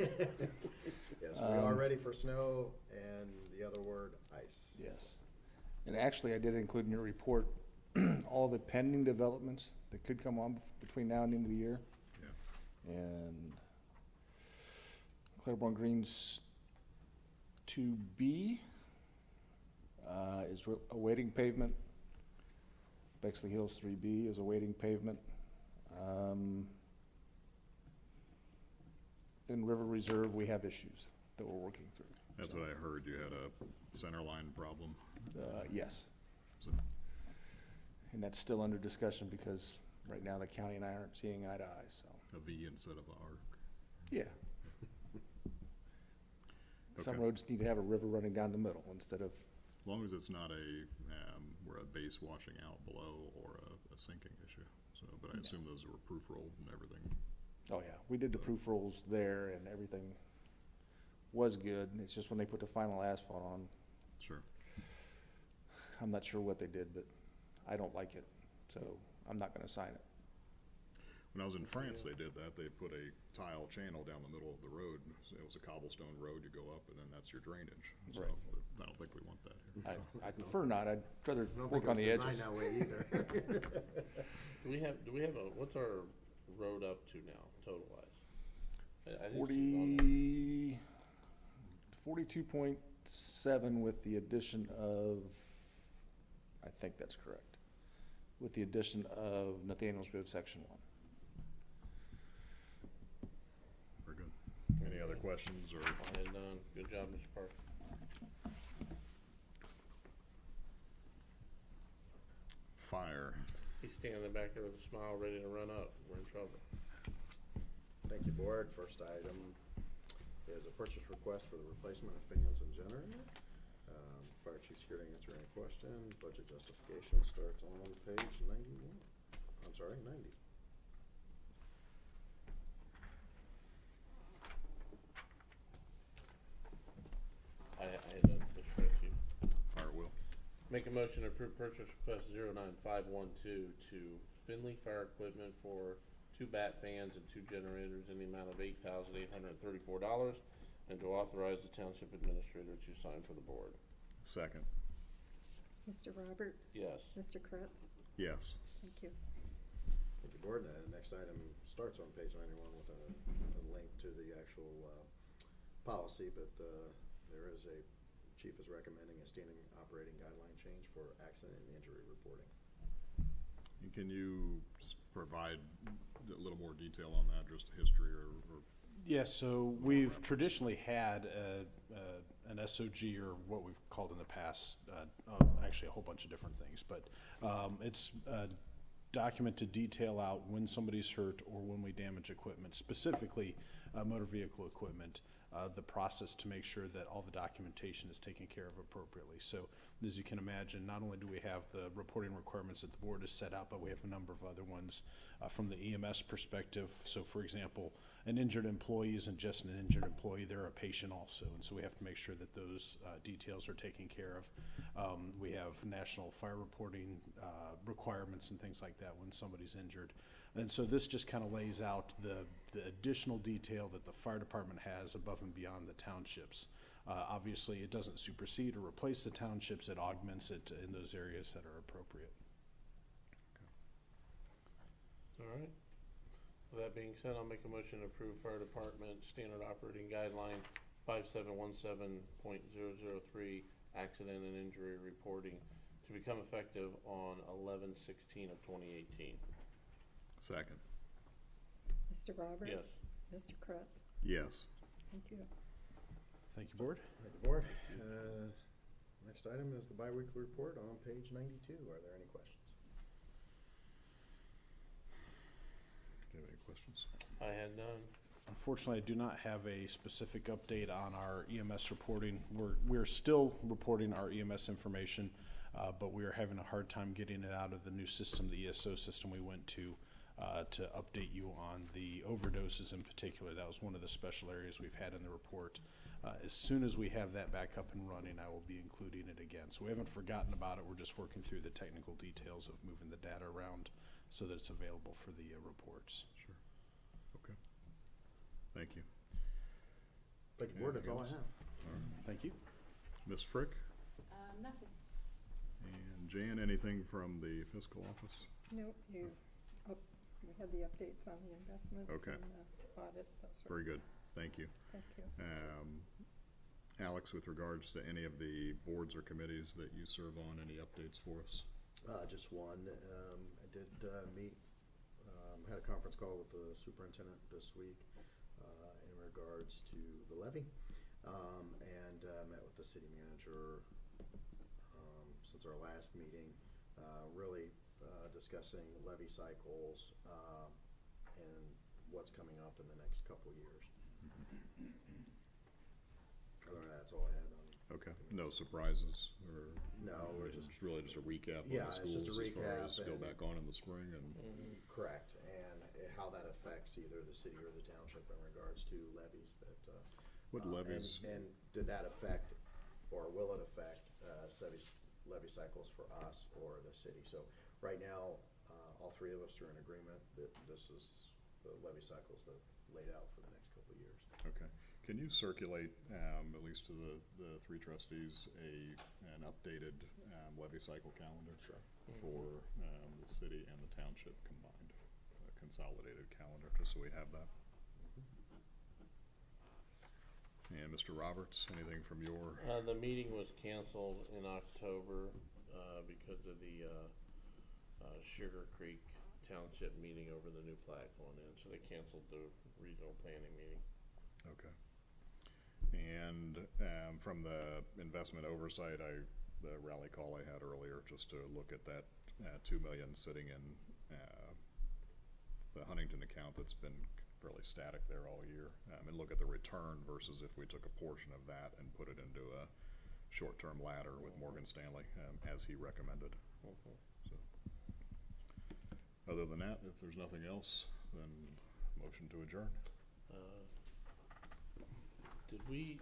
Yes, we are ready for snow and the other word, ice. Yes. And actually, I did include in your report all the pending developments that could come on between now and the end of the year. Yeah. And Claiborne Greens 2B is awaiting pavement. Bexley Hills 3B is awaiting pavement. In River Reserve, we have issues that we're working through. That's what I heard. You had a center line problem. Yes. So, And that's still under discussion because right now the county and I aren't seeing eye to eye, so. a V instead of a arc. Yeah. Some Okay. roads need to have a river running down the middle instead of, As long as it's not where a base washing out below or a sinking issue. So, but I assume those were proof rolled and everything. oh yeah, we did the proof rolls there and everything was good. It's just when they put the final asphalt on, Sure. I'm not sure what they did, but I don't like it, so I'm not gonna sign it. When I was in France, they did that. They put a tile channel down the middle of the road. It was a cobblestone road. You go up and then that's your drainage. So Right. I don't think we want that here. I prefer not, I'd rather I don't work think on it the was edges. designed that way either. Do we have what's our road up to now, total wise? I didn't see it on there. 42.7 with the addition of, I think that's correct, with the addition of Nathanielsville Section 1. Very good. Any other questions or? I had none. Good job, Mr. Parks. Fire. He's standing back there with a smile, ready to run up. We're in trouble. Thank you, board. First item is a purchase request for the replacement of fans and generator. Fire chief's here to answer any questions. Budget justification starts on page 91. I'm sorry, 90. I had none, Mr. Parks. Fire will. Make a motion to approve purchase request 09512 to Finley Fire Equipment for 2 bat fans and 2 generators in the amount of $8,834 and to authorize the township administrator to sign for the board. Second. Mr. Roberts? Yes. Mr. Kretz? Yes. Thank you. Thank you, board. The next item starts on page 91 with a link to the actual policy, but there is a, chief is recommending a standing operating guideline change for accident and injury reporting. And can you just provide a little more detail on that, just history or Yes, so we've traditionally had an SOG, or what we've called in the past, actually a whole bunch of different things, but it's a document to detail out when somebody's hurt or when we damage equipment, specifically motor vehicle equipment, the process to make sure that all the documentation is taken care of appropriately. So as you can imagine, not only do we have the reporting requirements that the board has set out, but we have a number of other ones from the EMS perspective. So for example, an injured employee isn't just an injured employee, they're a patient also. And so we have to make sure that those details are taken care of. We have national fire reporting requirements and things like that when somebody's injured. And so this just kind of lays out the additional detail that the fire department has above and beyond the townships. Obviously, it doesn't supersede or replace the townships, it augments it in those areas that are appropriate. All right. With that being said, I'll make a motion to approve Fire Department Standard Operating Guideline 5717.003 Accident and Injury Reporting to become effective on 11/16 of 2018. second? Mr. Roberts? Yes. Mr. Kretz? Yes. Thank you. Thank you, board. Thank you, board. Next item is the biweekly report on page 92. Are there any questions? Do you have any questions? I had none. Unfortunately, I do not have a specific update on our EMS reporting. We're still reporting our EMS information, but we are having a hard time getting it out of the new system, the ESO system we went to update you on the overdoses in particular. That was one of the special areas we've had in the report. As soon as we have that back up and running, I will be including it again. So we haven't forgotten about it. We're just working through the technical details of moving the data around so that it's available for the reports. Sure. Okay. Thank you. Thank you, board. That's all I have. All right. Thank you. Ms. Frick Nothing. and Jan, anything from the fiscal office? No, we had the updates on the investments Okay. and the audit. Those were- Very good. Thank you. Thank you. Alex, with regards to any of the boards or committees that you serve on, any updates for us? Just one. I did meet, had a conference call with the superintendent this week in regards to the levy, and met with the city manager since our last meeting, really discussing levy cycles and what's coming up in the next couple years. Other than that, that's all I had on. Okay. No surprises or? No, we're just really just a recap of Yeah, the it's schools just a as far recap as go and- back on in the spring and? Correct, and how that affects either the city or the township in regards to levies that. What levies? And did that affect, or will it affect, levy cycles for us or the city? So right now, all three of us are in agreement that this is the levy cycles that laid out for the next couple of years. Okay. Can you circulate, at least to the three trustees, an updated levy cycle calendar? Sure. For the city and the township combined, a consolidated calendar, just so we have that. And Mr. Roberts, anything from your? The meeting was canceled in October because of the Sugar Creek Township meeting over the new plat going in, so they canceled the regional planning meeting. Okay. And from the investment oversight, the rally call I had earlier, just to look at that $2 million sitting in the Huntington account that's been fairly static there all year, and look at the return versus if we took a portion of that and put it into a short-term ladder with Morgan Stanley, as he recommended. So, other than that, if there's nothing else, then motion to adjourn. Did we,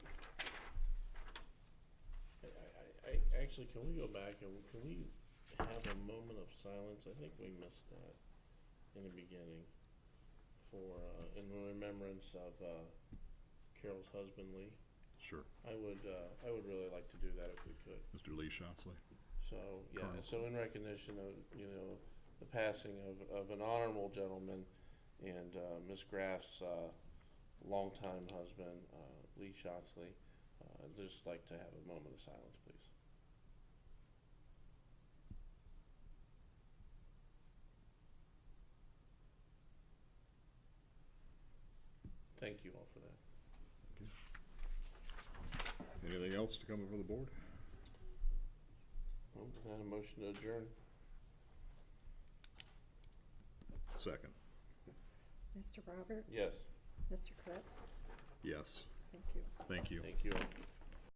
actually, can we go back and can we have a moment of silence? I think we missed that in the beginning for, in remembrance of Carol's husband, Lee. Sure. I would really like to do that if we could. Mr. Lee Shotzley. So, yeah, Colonel. so in recognition of, the passing of an honorable gentleman and Miss Graff's longtime husband, Lee Shotzley, I'd just like to have a moment of silence, please. Thank you all for that. Anything else to come before the board? Well, is that a motion to adjourn? Second. Mr. Roberts? Yes. Mr. Krebs? Yes. Thank you. Thank you. Thank you all.